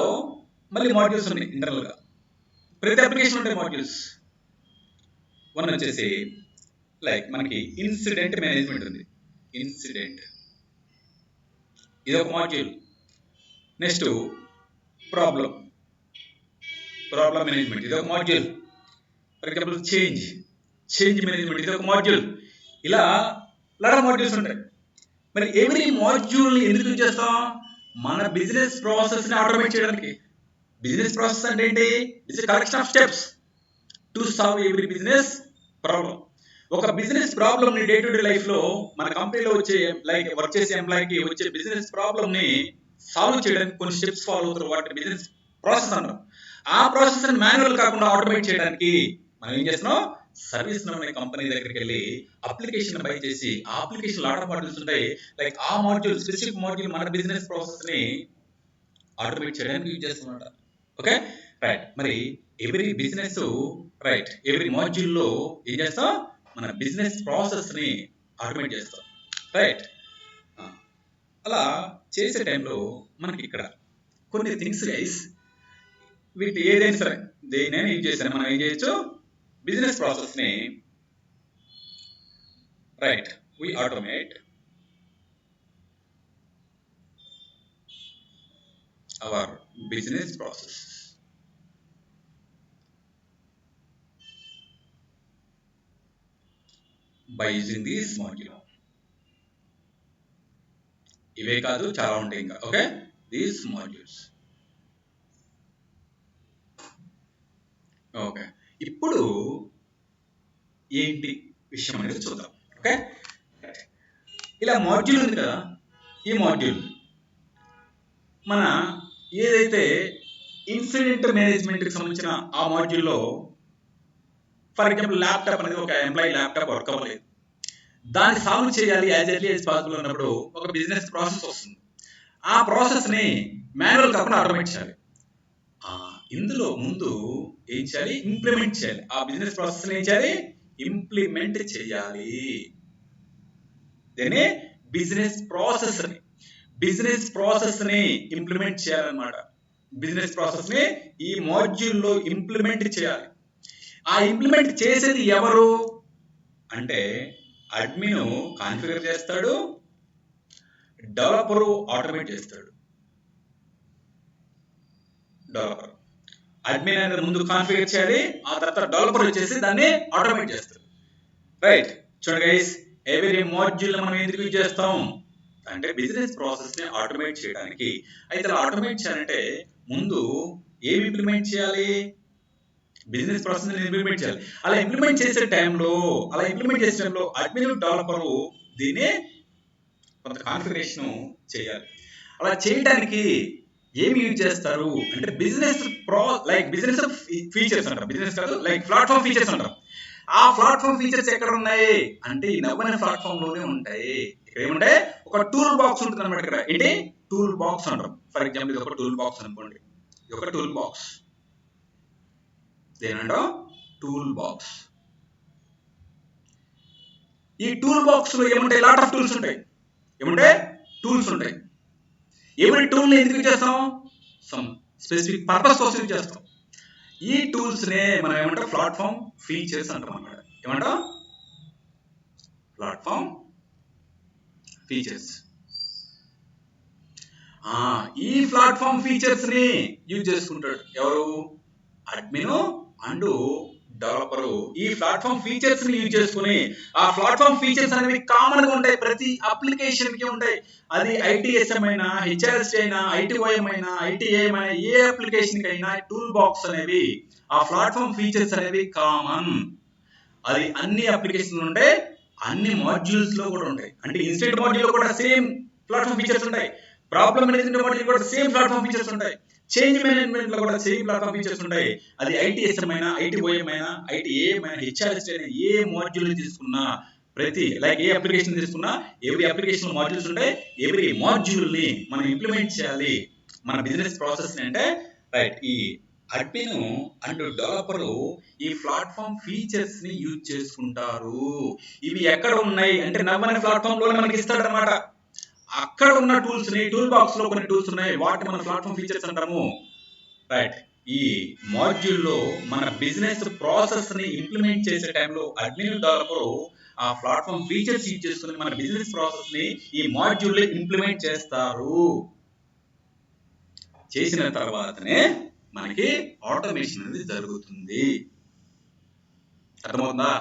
మళ్ళీ మాడ్యూల్స్ ఉన్నాయి ఇంటర్నల్ గా. ప్రతి అప్లికేషన్ ఉంటాయి మాడ్యూల్స్. వన్ వచ్చేసి లైక్ మనకి ఇన్సిడెంట్ మేనేజ్మెంట్ ఉంది. ఇన్సిడెంట్ ఇది ఒక మాడ్యూల్. నెక్స్ట్ ప్రాబ్లం మేనేజ్మెంట్ ఇది ఒక module. For example change management ఇది ఒక మాడ్యూల్. ఇలా లాట్ ఆఫ్ మాడ్యూల్స్ ఉంటాయి. మరి ఎవ్రీ మాడ్యూల్ ఎందుకు యూజ్ చేస్తాం, మన బిజినెస్ ప్రాసెస్ ని ఆటోమేట్ చేయడానికి. బిజినెస్ ప్రాసెస్ అంటే ఏంటి, it's collection of steps to solve every business problem. ఒక బిజినెస్ ప్రాబ్లమ్ ని డే టు డే లైఫ్ లో మన కంపెనీలో వచ్చే లైక్ వర్క్ చేసే ఎంప్లాయీకి వచ్చే బిజినెస్ ప్రాబ్లమ్ ని సాల్వ్ చేయడానికి కొన్ని స్టెప్స్ ఫాలో అవుతారు, వాటి బిజినెస్ ప్రాసెస్ అన్నారు. ఆ ప్రాసెస్ ని మాన్యువల్ కాకుండా ఆటోమేట్ చేయడానికి మనం ఏం చేస్తున్నాం, సర్వీస్ అనే కంపెనీ దగ్గరికి వెళ్ళి అప్లికేషన్ బై చేసి ఆ అప్లికేషన్ లాట్ ఆఫ్ మాడ్యూల్స్ ఉంటాయి. లైక్ ఆ మాడ్యూల్, స్పెసిఫిక్ మాడ్యూల్ మన బిజినెస్ ప్రాసెస్ ని ఆటోమేట్ చేయడానికి యూజ్ చేస్తున్నమాట. Okay right. మరి ఎవ్రీ బిజినెస్ రైట్ ఎవ్రీ మాడ్యూల్లో ఏం చేస్తాం, మన బిజినెస్ ప్రాసెస్ని ఆటోమేట్ చేస్తాం. రైట్. అలా చేసే టైంలో మనకి ఇక్కడ కొన్ని థింగ్స్ గైస్, వీటి ఏదైనా సరే దేనైనా యూజ్ చేస్తాను మనం ఏం చేయొచ్చు, బిజినెస్ ప్రాసెస్ని right we automate our business process by using this module. ఇవే కాదు చాలా ఉంటాయి ఇంకా. Okay, these modules. ఓకే, ఇప్పుడు ఏంటి విషయం అనేది చూద్దాం. ఓకే, ఇలా మాడ్యూల్ ఉంది కదా, ఈ మాడ్యూల్ మన ఏదైతే ఇన్సిడెంట్ మేనేజ్మెంట్కి సంబంధించిన ఆ మాడ్యూల్లో ఫర్ ఎగ్జాంపుల్ ల్యాప్టాప్ అనేది ఒక ఎంప్లాయీ ల్యాప్టాప్ వర్క్ అవ్వలేదు, దాన్ని సాల్వ్ చేయాలి యాజ్ ఎర్లీ యాజ్ పాసిబుల్ అన్నప్పుడు ఒక బిజినెస్ ప్రాసెస్ వస్తుంది. ఆ ప్రాసెస్ని మాన్యువల్ కాకుండా ఆటోమేట్ చేయాలి. ఇందులో ముందు ఏం చేయాలి, ఇంప్లిమెంట్ చేయాలి. ఆ బిజినెస్ ప్రాసెస్ని ఏం చేయాలి, ఇంప్లిమెంట్ చేయాలి. దీన్ని బిజినెస్ ప్రాసెస్ని ఇంప్లిమెంట్ చేయాలన్నమాట. బిజినెస్ ప్రాసెస్ని ఈ మాడ్యూల్లో ఇంప్లిమెంట్ చేయాలి. ఆ ఇంప్లిమెంట్ చేసేది ఎవరు అంటే అడ్మిన్ కాన్ఫిగర్ చేస్తాడు, డెవలపరు ఆటోమేట్ చేస్తాడు. డెవలపర్ అడ్మిన్ అనేది ముందు కాన్ఫిగర్ చేయాలి, ఆ తర్వాత డెవలపర్ వచ్చేసి దాన్ని ఆటోమేట్ చేస్తాడు. రైట్. చూడండి గైస్, ఎవ్రీ మాడ్యూల్ మనం ఎందుకు యూజ్ చేస్తాం అంటే బిజినెస్ ప్రాసెస్ ని ఆటోమేట్ చేయడానికి. అయితే అలా ఆటోమేట్ చేయాలంటే ముందు ఏమి ఇంప్లిమెంట్ చేయాలి, బిజినెస్ ప్రాసెస్ ని ఇంప్లిమెంట్ చేయాలి. అలా ఇంప్లిమెంట్ చేసే టైంలో అడ్మిన్ డెవలపరు దీన్ని కొంత కాన్ఫిగరేషన్ చేయాలి. అలా చేయడానికి ఏమి యూజ్ చేస్తారు అంటే బిజినెస్ ఫీచర్స్ అంటారు. బిజినెస్ కాదు, లైక్ ప్లాట్ఫామ్ ఫీచర్స్ అంటారు. ఆ ప్లాట్ఫామ్ ఫీచర్స్ ఎక్కడ ఉన్నాయి అంటే ఈ నవ్వనే ప్లాట్ఫామ్ లోనే ఉంటాయి. ఇక్కడ ఏముంటాయి, ఒక టూల్ బాక్స్ ఉంటుంది అనమాట. ఇక్కడ ఏంటి, టూల్ బాక్స్ అంటారు. ఫర్ ఎగ్జాంపుల్ ఇది ఒక టూల్ బాక్స్ అనుకోండి, ఇది ఒక టూల్ బాక్స్. దేనంటాం, టూల్ బాక్స్. ఈ టూల్ బాక్స్ లో ఏముంటాయి, లాట్ ఆఫ్ టూల్స్ ఉంటాయి. ఏముంటాయి, టూల్స్ ఉంటాయి. ఎవరి టూల్ ని ఎందుకు చేస్తాం, సమ్ స్పెసిఫిక్ పర్పస్ కోసం యూజ్ చేస్తాం. ఈ టూల్స్ నే మనం ఏమంటాం, ప్లాట్ఫామ్ ఫీచర్స్ అంటాం అన్నమాట. ఏమంటాం, ప్లాట్ఫామ్ ఫీచర్స్. ఈ ప్లాట్ఫామ్ ఫీచర్స్ ని యూజ్ చేసుకుంటాడు ఎవరు, అడ్మిన్ అండ్ డెవలపరు. ఈ ప్లాట్ఫామ్ ఫీచర్స్ ని యూజ్ చేసుకుని, ఆ ప్లాట్ఫామ్ ఫీచర్స్ అనేవి కామన్ గా ఉంటాయి, ప్రతి అప్లికేషన్ కి ఉంటాయి. అది ఐటీఎస్ఎం అయినా, హెచ్ఆర్ఎస్ అయినా, ఐటీఓఎం అయినా, ఐటీఏఎం అయినా, ఏ అప్లికేషన్ కి అయినా టూల్ బాక్స్ అనేవి, ఆ ప్లాట్ఫామ్ ఫీచర్స్ అనేవి కామన్. అది అన్ని అప్లికేషన్ ఉంటాయి, అన్ని మాడ్యూల్స్ లో కూడా ఉంటాయి. అంటే ఇన్స్టెంట్ మాడ్యూల్ లో కూడా సేమ్ ప్లాట్ఫామ్ ఫీచర్స్ ఉంటాయి, ప్రాబ్లమ్ మేనేజ్మెంట్ మాడ్యూల్ కూడా సేమ్ ప్లాట్ఫామ్ ఫీచర్స్ ఉంటాయి, చేంజ్ మేనేజ్మెంట్ లో కూడా సేమ్ ప్లాట్ఫామ్ ఫీచర్స్ ఉంటాయి. అది ఐటీఎస్ఎం అయినా, ఐటీఓఎం అయినా, ఐటీఏఎం అయినా, హెచ్ఆర్ఎస్ అయినా, ఏ మాడ్యూల్ తీసుకున్నా, ప్రతి లైక్ ఏ అప్లికేషన్ తీసుకున్నా ఎవ్రీ అప్లికేషన్ మాడ్యూల్స్ ఉంటాయి. ఎవ్రీ మాడ్యూల్ ని మనం ఇంప్లిమెంట్ చేయాలి మన బిజినెస్ ప్రాసెస్ ని. అంటే రైట్, ఈ అడ్మిన్ అండ్ డెవలపర్ ఈ ప్లాట్ఫామ్ ఫీచర్స్ ని యూజ్ చేసుకుంటారు. ఇవి ఎక్కడ ఉన్నాయి అంటే నవ్వనే ప్లాట్ఫామ్ లో మనకి ఇస్తాడు అనమాట. అక్కడ ఉన్న టూల్స్ ని, టూల్ బాక్స్ లో కొన్ని టూల్స్ ఉన్నాయి, వాటిని మన ప్లాట్ఫామ్ ఫీచర్స్ అంటాము. రైట్. ఈ మాడ్యూల్లో మన బిజినెస్ ప్రాసెస్ ని ఇంప్లిమెంట్ చేసే టైంలో అడ్మిన్ డెవలపర్ ఆ ప్లాట్ఫామ్ ఫీచర్స్ యూజ్ చేసుకుని మన బిజినెస్ ప్రాసెస్ ని ఈ మాడ్యూల్ లో ఇంప్లిమెంట్ చేస్తారు. చేసిన తర్వాతనే మనకి ఆటోమేషన్ అనేది జరుగుతుంది. అర్థమవుతుందా?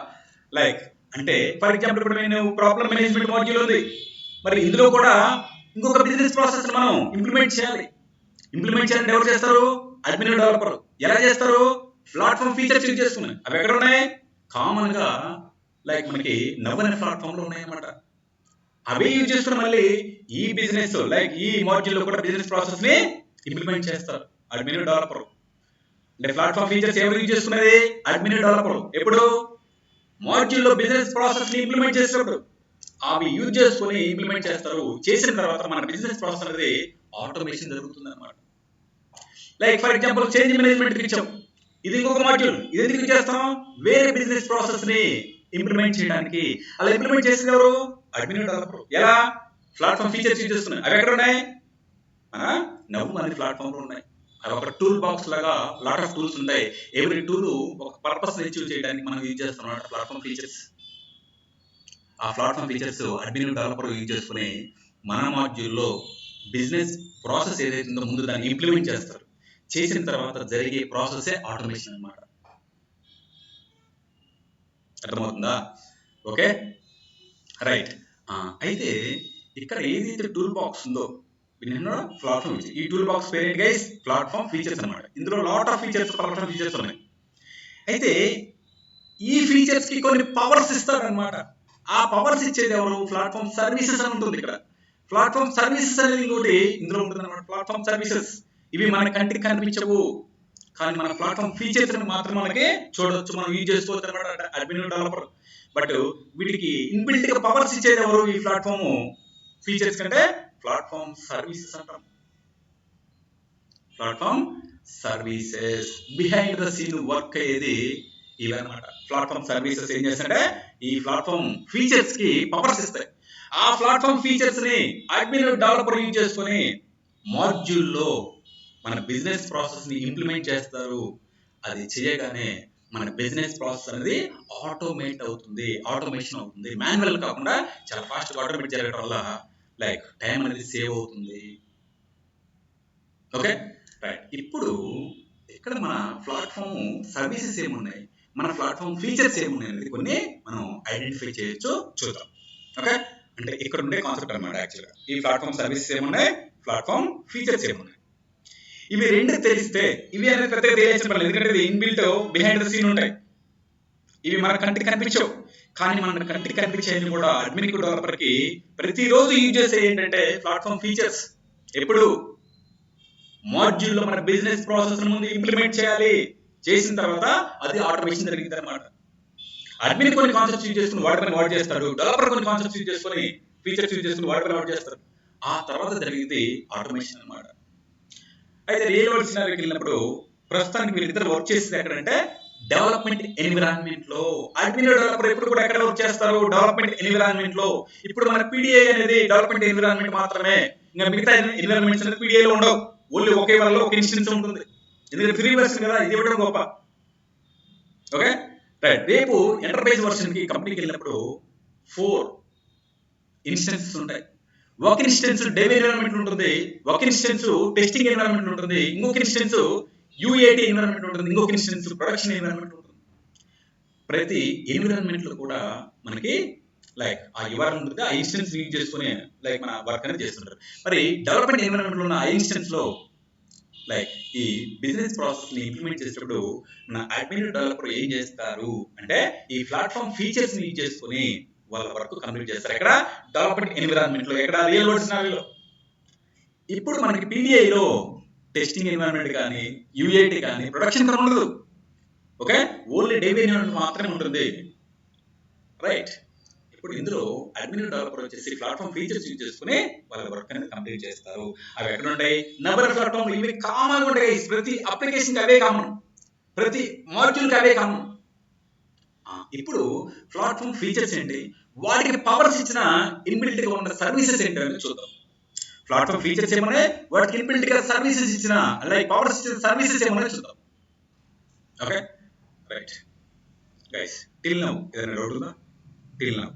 లైక్ అంటే ఫర్ ఎగ్జాంపుల్ ఇప్పుడు నేను ప్రాబ్లమ్ మేనేజ్మెంట్ మాడ్యూల్ ఉంది, మరి ఇందులో కూడా ఇంకొక బిజినెస్ ప్రాసెస్ మనం ఇంప్లిమెంట్ చేయాలి. ఇంప్లిమెంట్ చేయాలంటే ఎవరు చేస్తారు, అడ్మిన్ డెవలపర్. ఎలా చేస్తారు, ప్లాట్ఫామ్ ఫీచర్స్ యూజ్ చేసుకున్నాయి. అవి ఎక్కడ ఉన్నాయి, కామన్ గా లైక్ మనకి నవ్వనే ప్లాట్ఫామ్ లో ఉన్నాయి అన్నమాట. అవి యూజ్ చేసుకుని మళ్ళీ ఈ బిజినెస్ లైక్ ఈ మాడ్యూల్ లో కూడా బిజినెస్ ప్రాసెస్ ని ఇంప్లిమెంట్ చేస్తారు అడ్మిన్ డెవలపర్. అంటే ప్లాట్ఫామ్ ఫీచర్స్ ఎవరు యూజ్ చేసుకునేది, అడ్మిన్ డెవలపర్. ఎప్పుడు, మాడ్యూల్ లో బిజినెస్ ప్రాసెస్ ని ఇంప్లిమెంట్ చేసేటప్పుడు అవి యూజ్ చేసుకుని ఇంప్లిమెంట్ చేస్తారు. చేసిన తర్వాత మన బిజినెస్ ప్రాసెస్ అనేది ఆటోమేషన్ జరుగుతుంది అన్నమాట. Like for example change management ఇచ్చాం, ఇది ఇంకొక మాడ్యూల్. ఇది ఎందుకు చేస్తాం? వేరే బిజినెస్ ప్రాసెస్ ని ఇంప్లిమెంట్ చేయడానికి. అలా ఇంప్లిమెంట్ చేసేది ఎవరు? Admin developer. ఎలా? ప్లాట్ఫామ్ ఫీచర్స్ యూజ్ చేస్తున్నాయి. అవి ఎక్కడ ఉన్నాయి? నవ్వు అనే ప్లాట్ఫామ్ లో ఉన్నాయి. అవి ఒక టూల్ బాక్స్ లాగా లాట్ ఆఫ్ టూల్స్ ఉంటాయి. ఎవ్రీ టూల్ ఒక పర్పస్ అచీవ్ చేయడానికి మనం యూజ్ చేస్తున్నాం ప్లాట్ఫామ్ ఫీచర్స్. ఆ platform features admin developer use చేసుకుని మన మాడ్యూల్లో బిజినెస్ ప్రాసెస్ ఏదైతే ఉందో ముందు దాన్ని ఇంప్లిమెంట్ చేస్తారు. చేసిన తర్వాత జరిగే ప్రాసెసే ఆటోమేషన్ అన్నమాట. అర్థమవుతుందా? Okay, right. అయితే ఇక్కడ ఏదైతే టూల్ బాక్స్ ఉందో ప్లాట్ఫామ్, ఈ టూల్ బాక్స్ పేరు గైస్ ప్లాట్ఫామ్ ఫీచర్స్ అన్నమాట. ఇందులో lot of features, platform features ఉన్నాయి. అయితే ఈ ఫీచర్స్ కి కొన్ని పవర్స్ ఇస్తారనమాట. ఆ పవర్స్ ఇచ్చేది ఎవరు? ప్లాట్ఫామ్ సర్వీసెస్ అని ఉంటుంది ఇక్కడ. ప్లాట్ఫామ్ సర్వీసెస్ అనేది ఇంకోటి ఇందులో ఉంటుంది అనమాట. ప్లాట్ఫామ్ సర్వీసెస్ ఇవి మన కంటికి కనిపించవు, కానీ మన ప్లాట్ఫామ్ ఫీచర్స్ మాత్రం మనకి చూడవచ్చు, మనం యూజ్ చేసుకోవచ్చు అనమాట అడ్మిన్ డెవలపర్. బట్ వీటికి ఇన్బిల్ట్ గా పవర్స్ ఇచ్చేది ఎవరు? ఈ ప్లాట్ఫామ్ ఫీచర్స్ కంటే ప్లాట్ఫామ్ సర్వీసెస్ అంటాం. Platform services behind the scene work అయ్యేది ఇవన్నమాట. ప్లాట్ఫామ్ సర్వీసెస్ ఏం చేస్తాయంటే ఈ ప్లాట్ఫామ్ ఫీచర్స్ కి పవర్స్ ఇస్తాయి. ఆ ప్లాట్ఫామ్ ఫీచర్స్ ని అడ్మిన్ డెవలపర్ యూజ్ చేసుకుని మాడ్యూల్లో మన బిజినెస్ ప్రాసెస్ ని ఇంప్లిమెంట్ చేస్తారు. అది చేయగానే మన బిజినెస్ ప్రాసెస్ అనేది ఆటోమేట్ అవుతుంది, ఆటోమేషన్ అవుతుంది. మాన్యువల్ కాకుండా చాలా ఫాస్ట్ గా ఆటోమేట్ జరగడం వల్ల లైక్ టైం అనేది సేవ్ అవుతుంది. Okay, right. ఇప్పుడు ఇక్కడ మన ప్లాట్ఫామ్ సర్వీసెస్ ఏమున్నాయి, మన ప్లాట్ఫామ్ ఫీచర్స్ ఏమున్నాయి అనేది కొన్ని మనం ఐడెంటిఫై చేయొచ్చు, చూద్దాం. ఓకే, అంటే ఇక్కడ ఉండే కాన్సెప్ట్ అన్నమాట. యాక్చువల్గా ఈ ప్లాట్ఫామ్ సర్వీసెస్ ఏమున్నాయి, ప్లాట్ఫామ్ ఫీచర్స్ ఏమున్నాయి, ఇవి రెండు తెలిస్తే ఇవి అనేది పెద్దగా తెలియాల్సిన పని, ఎందుకంటే ఇది ఇన్బిల్ట్ బిహైండ్ ద సీన్ ఉంటాయి. ఇవి మన కంటికి కనిపించవు, కానీ మన కంటికి కనిపించేది కూడా అడ్మిన్ డెవలపర్ కి ప్రతిరోజు యూజ్ చేసే ఏంటంటే ప్లాట్ఫామ్ ఫీచర్స్. ఎప్పుడు? మాడ్యూల్లో మన బిజినెస్ ప్రాసెస్ ముందు ఇంప్లిమెంట్ చేయాలి, చేసిన తర్వాత అది ఆటోమేషన్ జరిగింది అనమాట. అడ్మిన్ కొన్ని కాన్సెప్ట్స్ యూజ్ చేసుకుని వాడి పని వాడు చేస్తాడు, డెవలపర్ కొన్ని కాన్సెప్ట్స్ యూజ్ చేసుకుని ఫీచర్స్ యూజ్ చేసుకుని వాడి పని వాడు చేస్తారు. ఆ తర్వాత జరిగింది ఆటోమేషన్ అనమాట. అయితే రియల్ వరల్డ్ సినారియోకి వెళ్ళినప్పుడు ప్రస్తుతానికి వీళ్ళిద్దరు వర్క్ చేసేది ఎక్కడంటే డెవలప్మెంట్ ఎన్విరాన్మెంట్ లో. అడ్మిన్ డెవలపర్ ఎప్పుడు కూడా ఎక్కడ వర్క్ చేస్తారు? డెవలప్మెంట్ ఎన్విరాన్మెంట్ లో. ఇప్పుడు మన పీడిఐ అనేది డెవలప్మెంట్ ఎన్విరాన్మెంట్ మాత్రమే, ఇంకా మిగతా ఎన్విరాన్మెంట్స్ అనేది పీడిఐలో ఉండవు. ఓన్లీ ఒకే వల్ల ఒక ఇన్స్టెన్స్ ఉంటుంది, ఎందుకంటే ఫ్రీ వర్షన్ కదా, ఇది ఇవ్వడం గొప్ప. Okay, right. రేపు ఎంటర్ప్రైజ్ వర్షన్ కి కంపెనీకి వెళ్ళినప్పుడు 4 ఇన్స్టెన్సెస్ ఉంటాయి. ఒక ఇన్స్టెన్స్ డెవ్ ఎన్విరాన్మెంట్ ఉంటుంది, ఒక ఇన్స్టెన్స్ టెస్టింగ్ ఎన్విరాన్మెంట్ ఉంటుంది, ఇంకొక ఇన్స్టెన్స్ యూఏటీ ఎన్విరాన్మెంట్ ఉంటుంది, ఇంకొక ఇన్స్టెన్స్ ప్రొడక్షన్ ఎన్విరాన్మెంట్ ఉంటుంది. ప్రతి ఎన్విరాన్మెంట్ లో కూడా మనకి లైక్ ఆ ఎన్విరాన్మెంట్ ఉంటుంది, ఆ ఇన్స్టెన్స్ యూజ్ చేసుకుని లైక్ మన వర్క్ అనేది చేస్తుంటారు. మరి డెవలప్మెంట్ ఎన్విరాన్మెంట్ లో ఉన్న ఆ ఇన్స్టెన్స్ లో లైక్ ఈ బిజినెస్ ప్రాసెస్ ని ఇంప్లిమెంట్ చేసేటప్పుడు మన అడ్మిన్ డెవలపర్ ఏం చేస్తారు అంటే ఈ ప్లాట్ఫామ్ ఫీచర్స్ ని యూజ్ చేసుకుని వాళ్ళ వర్క్ కంప్లీట్ చేస్తారు. ఎక్కడ? డెవలప్మెంట్ ఎన్విరాన్మెంట్ లో. ఎక్కడ? రియల్ వరల్డ్ సినారియోలో. ఇప్పుడు మనకి పీడిఐలో టెస్టింగ్ ఎన్విరాన్మెంట్ కానీ యూఏటీ కానీ ప్రొడక్షన్ కానీ ఉండదు. ఓకే, ఓన్లీ డెవ్ ఎన్విరాన్మెంట్ మాత్రమే ఉంటుంది. రైట్. ఇప్పుడు ఇందులో అడ్మిన్ డెవలపర్ వచ్చేసి ప్లాట్ఫామ్ ఫీచర్స్ యూజ్ చేసుకుని వాళ్ళ వర్క్ అనేది కంప్లీట్ చేస్తారు. అవి ఎక్కడ ఉంటాయి? Number platform. ఇవి కామన్ ఉంటాయి, ప్రతి అప్లికేషన్ అవే కామన్, ప్రతి మాడ్యూల్ అవే కామన్. ఇప్పుడు ప్లాట్ఫామ్ ఫీచర్స్ ఏంటి, వాటికి పవర్స్ ఇచ్చిన ఇన్బిల్ట్ గా ఉన్న సర్వీసెస్ ఏంటి అని చూద్దాం. ప్లాట్ఫామ్ ఫీచర్స్ ఏమన్నా, వాటికి ఇన్బిల్ట్ గా సర్వీసెస్ ఇచ్చిన లైక్ పవర్స్ ఇచ్చిన సర్వీసెస్ ఏమన్నా చూద్దాం. Okay, right guys. Till now ఏదైనా డౌట్ ఉందా? టిల్ నౌ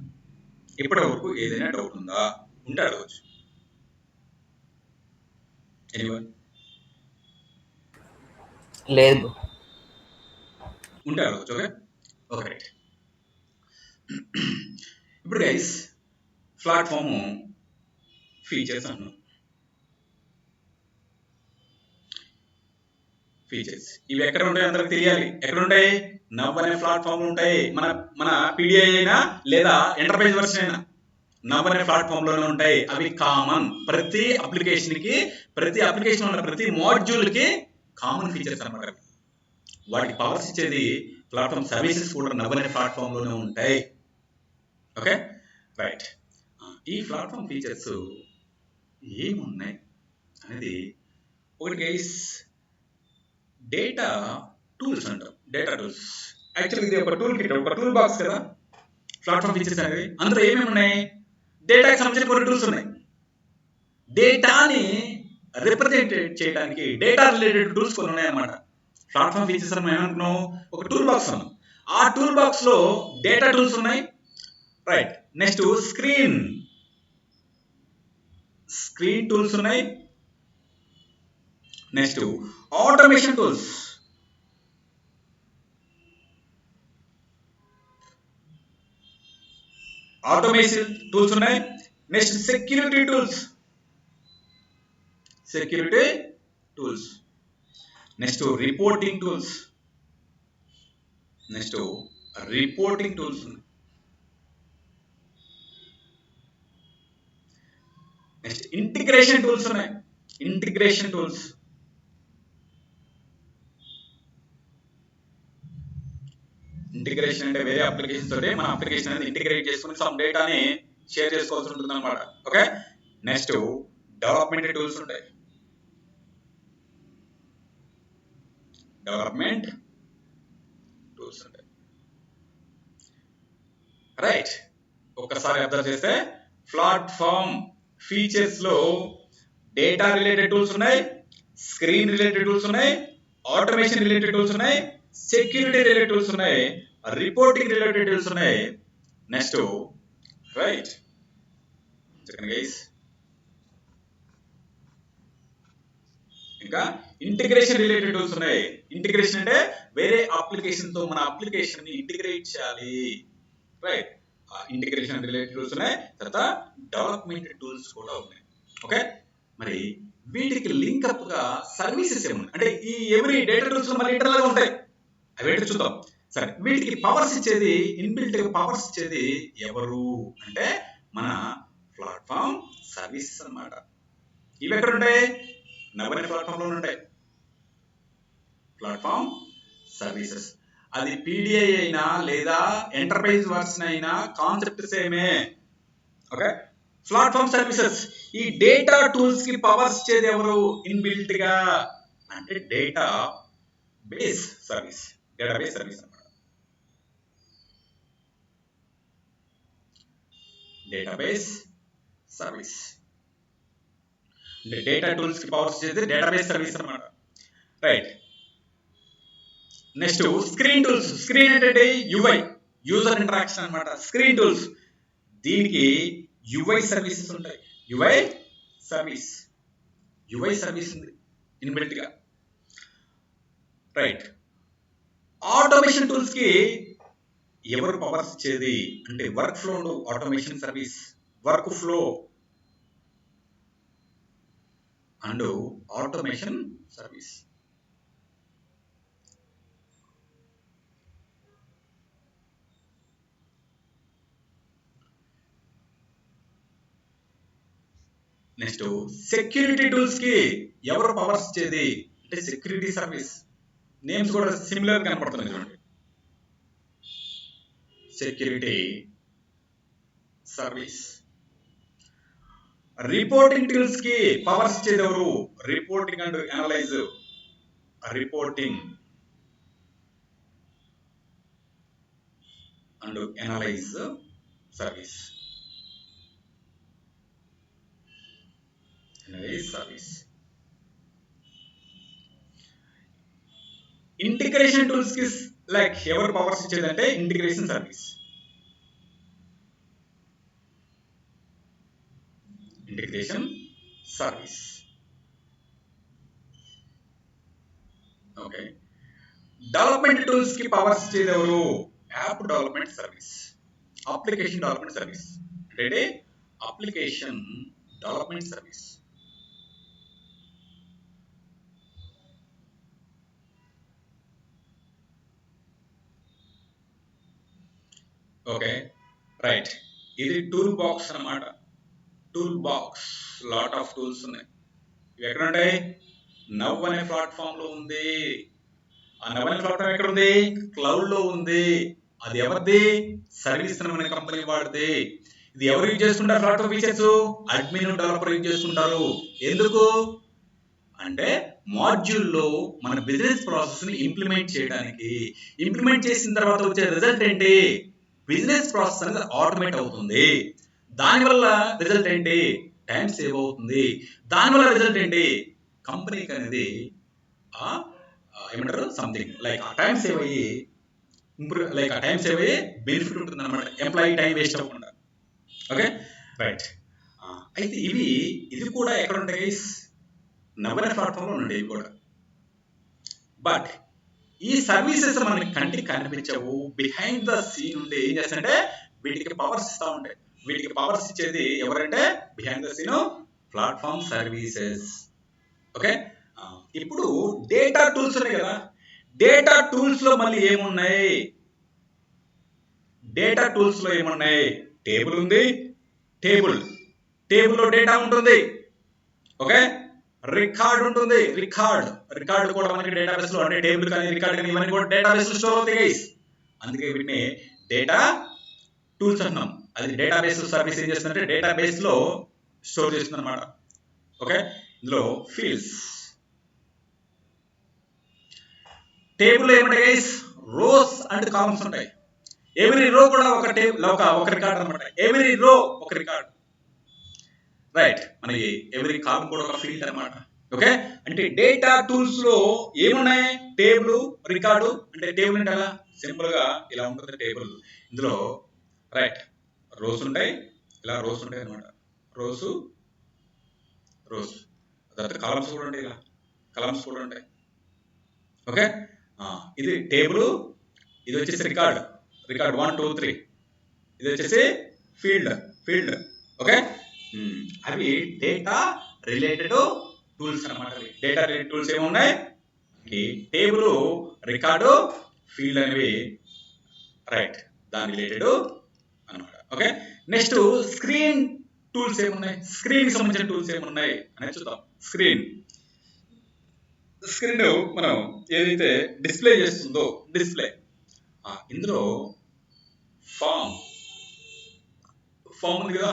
ఇప్పటి వరకు ఏదైనా డౌట్ ఉందా? ఉంటే అడగవచ్చు. ఎనీవన్? లేదు. ఉంటే అడగవచ్చు. Okay, okay, right. ఇప్పుడు గైస్ ప్లాట్ఫామ్ ఫీచర్స్ అన్నాం. ఫీచర్స్ ఇవి ఎక్కడ ఉంటాయి అందరికి తెలియాలి. ఎక్కడ ఉంటాయి? నవ్ అనే ప్లాట్ఫామ్ ఉంటాయి. మన పీడిఐ అయినా లేదా ఎంటర్ప్రైజ్ వర్షన్ అయినా నవ్ అనే ప్లాట్ఫామ్ లోనే ఉంటాయి. అవి కామన్, ప్రతి అప్లికేషన్ కి, ప్రతి అప్లికేషన్ ఉన్న ప్రతి మాడ్యూల్ కి కామన్ ఫీచర్స్ అన్నమాట. వాటికి పవర్స్ ఇచ్చేది ప్లాట్ఫామ్ సర్వీసెస్ కూడా నవ్ అనే ప్లాట్ఫామ్ లోనే ఉంటాయి. Okay, right. ఈ ప్లాట్ఫామ్ ఫీచర్స్ ఏమున్నాయి అనేది ఒకటి గైస్ డేటా టూల్స్ అంటాం. డేటా టూల్స్ యాక్చువల్లీ ఇది ఒక టూల్ కిట్, ఒక టూల్ బాక్స్ కదా ప్లాట్ఫామ్ ఫీచర్స్ అనేవి. అందులో ఏమేమి ఉన్నాయి? డేటాకి సంబంధించిన కొన్ని టూల్స్ ఉన్నాయి. డేటాని రిప్రజెంట్ చేయడానికి డేటా రిలేటెడ్ టూల్స్ కొన్ని ఉన్నాయి అన్నమాట. ప్లాట్ఫామ్ ఫీచర్స్ అని మనం ఏమనుకున్నాం, ఒక టూల్ బాక్స్ ఉన్నాం. ఆ టూల్ బాక్స్ లో డేటా టూల్స్ ఉన్నాయి. రైట్. నెక్స్ట్ స్క్రీన్ టూల్స్ ఉన్నాయి. నెక్స్ట్ ఆటోమేషన్ టూల్స్, ఉన్నాయి. Next security tools. Next reporting tools. Next integration tools ఉన్నాయి. ఇంటిగ్రేషన్ అంటే వేరే అప్లికేషన్ తోటి మన అప్లికేషన్ అనేది ఇంటిగ్రేట్ చేసుకుని సమ్ డేటాని షేర్ చేసుకోవాల్సి ఉంటుంది అనమాట. ఓకే. నెక్స్ట్ డెవలప్మెంట్ టూల్స్ ఉంటాయి. రైట్. ఒక్కసారి అబ్జర్వ్ చేస్తే ప్లాట్ఫామ్ ఫీచర్స్ లో డేటా రిలేటెడ్ టూల్స్ ఉన్నాయి, స్క్రీన్ రిలేటెడ్ టూల్స్ ఉన్నాయి, ఆటోమేషన్ రిలేటెడ్ టూల్స్ ఉన్నాయి, సెక్యూరిటీ రిలేటెడ్ టూల్స్ ఉన్నాయి, రిపోర్టింగ్ రిలేటెడ్ టూల్స్ ఉన్నాయి. నెక్స్ట్ రైట్ గైస్ ఇంకా ఇంటిగ్రేషన్ రిలేటెడ్ టూల్స్ ఉన్నాయి. ఇంటిగ్రేషన్ అంటే వేరే అప్లికేషన్ తో మన అప్లికేషన్ ని ఇంటిగ్రేట్ చేయాలి. రైట్. ఇంటిగ్రేషన్ రిలేటెడ్ టూల్స్ ఉన్నాయి. తర్వాత డెవలప్మెంట్ టూల్స్ కూడా ఉన్నాయి. ఓకే. మరి వీటికి లింక్ అప్ గా సర్వీసెస్ ఏమున్నాయి అంటే ఈ ఎవరీ డేటా టూల్స్ మళ్ళీ ఇంటర్నల్ గా ఉంటాయి. అవి ఏంటో చూద్దాం. సరే, వీటికి పవర్స్ ఇచ్చేది, ఇన్బిల్ట్ పవర్స్ ఇచ్చేది ఎవరు అంటే మన ప్లాట్ఫామ్ సర్వీసెస్ అన్నమాట. ఇవి ఎక్కడ ఉంటాయి? నవని ప్లాట్ఫామ్ లో ఉంటాయి. ప్లాట్ఫామ్ సర్వీసెస్ అది పీడిఐ అయినా లేదా ఎంటర్ప్రైజ్ వర్షన్ అయినా కాన్సెప్ట్ సేమే. ఓకే. ప్లాట్ఫామ్ సర్వీసెస్ ఈ డేటా టూల్స్ కి పవర్స్ ఇచ్చేది ఎవరు? ఇన్బిల్ట్ గా అంటే డేటాబేస్ సర్వీస్ అన్నమాట. డేటాబేస్ సర్వీస్ అంటే డేటా టూల్స్ కి పవర్స్ ఇచ్చేది డేటాబేస్ సర్వీస్ అన్నమాట. Right. Next screen tools. Screen అంటే యుఐ, యూజర్ ఇంటరాక్షన్ అన్నమాట. స్క్రీన్ టూల్స్ దీనికి యుఐ సర్వీసెస్ ఉంటాయి. యుఐ సర్వీస్ ఉంది ఇన్బిల్ట్ గా. రైట్. ఆటోమేషన్ టూల్స్ కి ఎవరు పవర్స్ ఇచ్చేది అంటే work flow automation service, work flow and automation service. Next security tools కి ఎవరు పవర్స్ ఇచ్చేది అంటే సెక్యూరిటీ సర్వీస్. నేమ్స్ కూడా సిమిలర్ కనపడుతున్నాయి చూడండి. Security service. రిపోర్టింగ్ టూల్స్ కి పవర్స్ ఇచ్చేది ఎవరు? Reporting and analyse. Service. Integration tools కి లైక్ ఎవరు పవర్స్ ఇచ్చేది అంటే integration service. Okay. Development tools కి పవర్స్ ఇచ్చేది ఎవరు? App development service, application development service అంటే application development service. Okay. Right. ఇది టూల్ బాక్స్ అన్నమాట. లాట్ ఆఫ్ టూల్స్ ఉన్నాయి. ఇవి ఎక్కడ ఉంటాయి? నవ్ అనే ప్లాట్ఫామ్ లో ఉంది. ఆ నవ్ అనే ప్లాట్ఫామ్ ఎక్కడ ఉంది? క్లౌడ్ లో ఉంది. అది ఎవరిది? సర్వీస్ అనే కంపెనీ వాడిది. ఇది ఎవరు యూజ్ చేసుకుంటారు? Platform features admin, developer use చేసుకుంటారు. ఎందుకు? అంటే మాడ్యూల్లో మన బిజినెస్ ప్రాసెస్ని ఇంప్లిమెంట్ చేయడానికి, ఇంప్లిమెంట్ చేసిన తర్వాత వచ్చే రిజల్ట్ ఏంటి? బిజినెస్ ప్రాసెస్ అనేది ఆటోమేట్ అవుతుంది. దానివల్ల రిజల్ట్ ఏంటి? టైం సేవ్ అవుతుంది. దానివల్ల రిజల్ట్ ఏంటి? కంపెనీకి అనేది ఏమంటారు సంథింగ్ లైక్ ఆ టైం సేవ్ అయ్యి బెనిఫిట్ ఉంటుంది అనమాట, ఎంప్లాయీ టైం వేస్ట్ అవ్వకుండా. Okay right. అయితే ఇది కూడా ఎక్కడ ఉంటాయి గైస్? నవరత్న ప్లాట్ఫామ్లో ఉంటాయి ఇవి కూడా. బట్ ఈ సర్వీసెస్ మనకి కంటికి కనిపించవు. బిహైండ్ ద సీన్ ఉంటే ఏం చేస్తారంటే వీటికి పవర్స్ ఇస్తూ ఉంటాయి. వీటికి పవర్స్ ఇచ్చేది ఎవరంటే behind the scene platform services. Okay, ఇప్పుడు డేటా టూల్స్ ఉన్నాయి కదా, డేటా టూల్స్ లో మళ్ళీ ఏమున్నాయి? డేటా టూల్స్ లో ఏమున్నాయి? టేబుల్ ఉంది, టేబుల్లో డేటా ఉంటుంది. ఓకే, రికార్డ్ ఉంటుంది, రికార్డ్ కూడా మనకి డేటాబేస్ లో, అంటే టేబుల్ కానీ రికార్డ్ కానీ ఇవన్నీ కూడా డేటాబేస్ లో స్టోర్ అవుతాయి గైస్. అందుకే వీటిని డేటా టూల్స్ అంటున్నాం. అది డేటాబేస్ సర్వీస్ ఏం చేస్తుందంటే డేటాబేస్ లో స్టోర్ చేస్తుంది అనమాట. ఓకే, ఇందులో ఫీల్డ్స్, టేబుల్ ఏమంటాయి గైస్? రోస్ అండ్ కాలమ్స్ ఉంటాయి. ఎవ్రీ రో కూడా ఒక టేబుల్, ఒక రికార్డ్ అనమాట. ఎవ్రీ రో ఒక రికార్డ్, రైట్. మనకి ఎవ్రీ కాలమ్ కూడా ఒక ఫీల్డ్ అనమాట. ఓకే, అంటే డేటా టూల్స్ లో ఏమున్నాయి? Table, record. అంటే టేబుల్ అంటే ఎలా? సింపుల్ గా ఇలా ఉంటుంది టేబుల్. ఇందులో రైట్ రోస్ ఉంటాయి, ఇలా రోస్ ఉంటాయి అనమాట. రోస్ తర్వాత కాలమ్స్ కూడా ఉంటాయి, ఇలా కాలమ్స్ కూడా ఉంటాయి. ఓకే, ఇది టేబుల్, ఇది వచ్చేసి రికార్డ్ 1 2 3, ఇది వచ్చేసి ఫీల్డ్. ఓకే, అవి డేటా రిలేటెడ్ టూల్స్ అనమాట. డేటా రిలేటెడ్ టూల్స్ ఏమున్నాయి? టేబుల్, రికార్డు, ఫీల్డ్ అనేవి రైట్, దాని రిలేటెడ్ అనమాట. ఓకే, నెక్స్ట్ స్క్రీన్ టూల్స్ ఏమున్నాయి? స్క్రీన్ సంబంధించిన టూల్స్ ఏమున్నాయి అనేది చూద్దాం. స్క్రీన్ మనం ఏదైతే డిస్ప్లే చేస్తుందో డిస్ప్లే, ఇందులో ఫామ్ ఉంది కదా,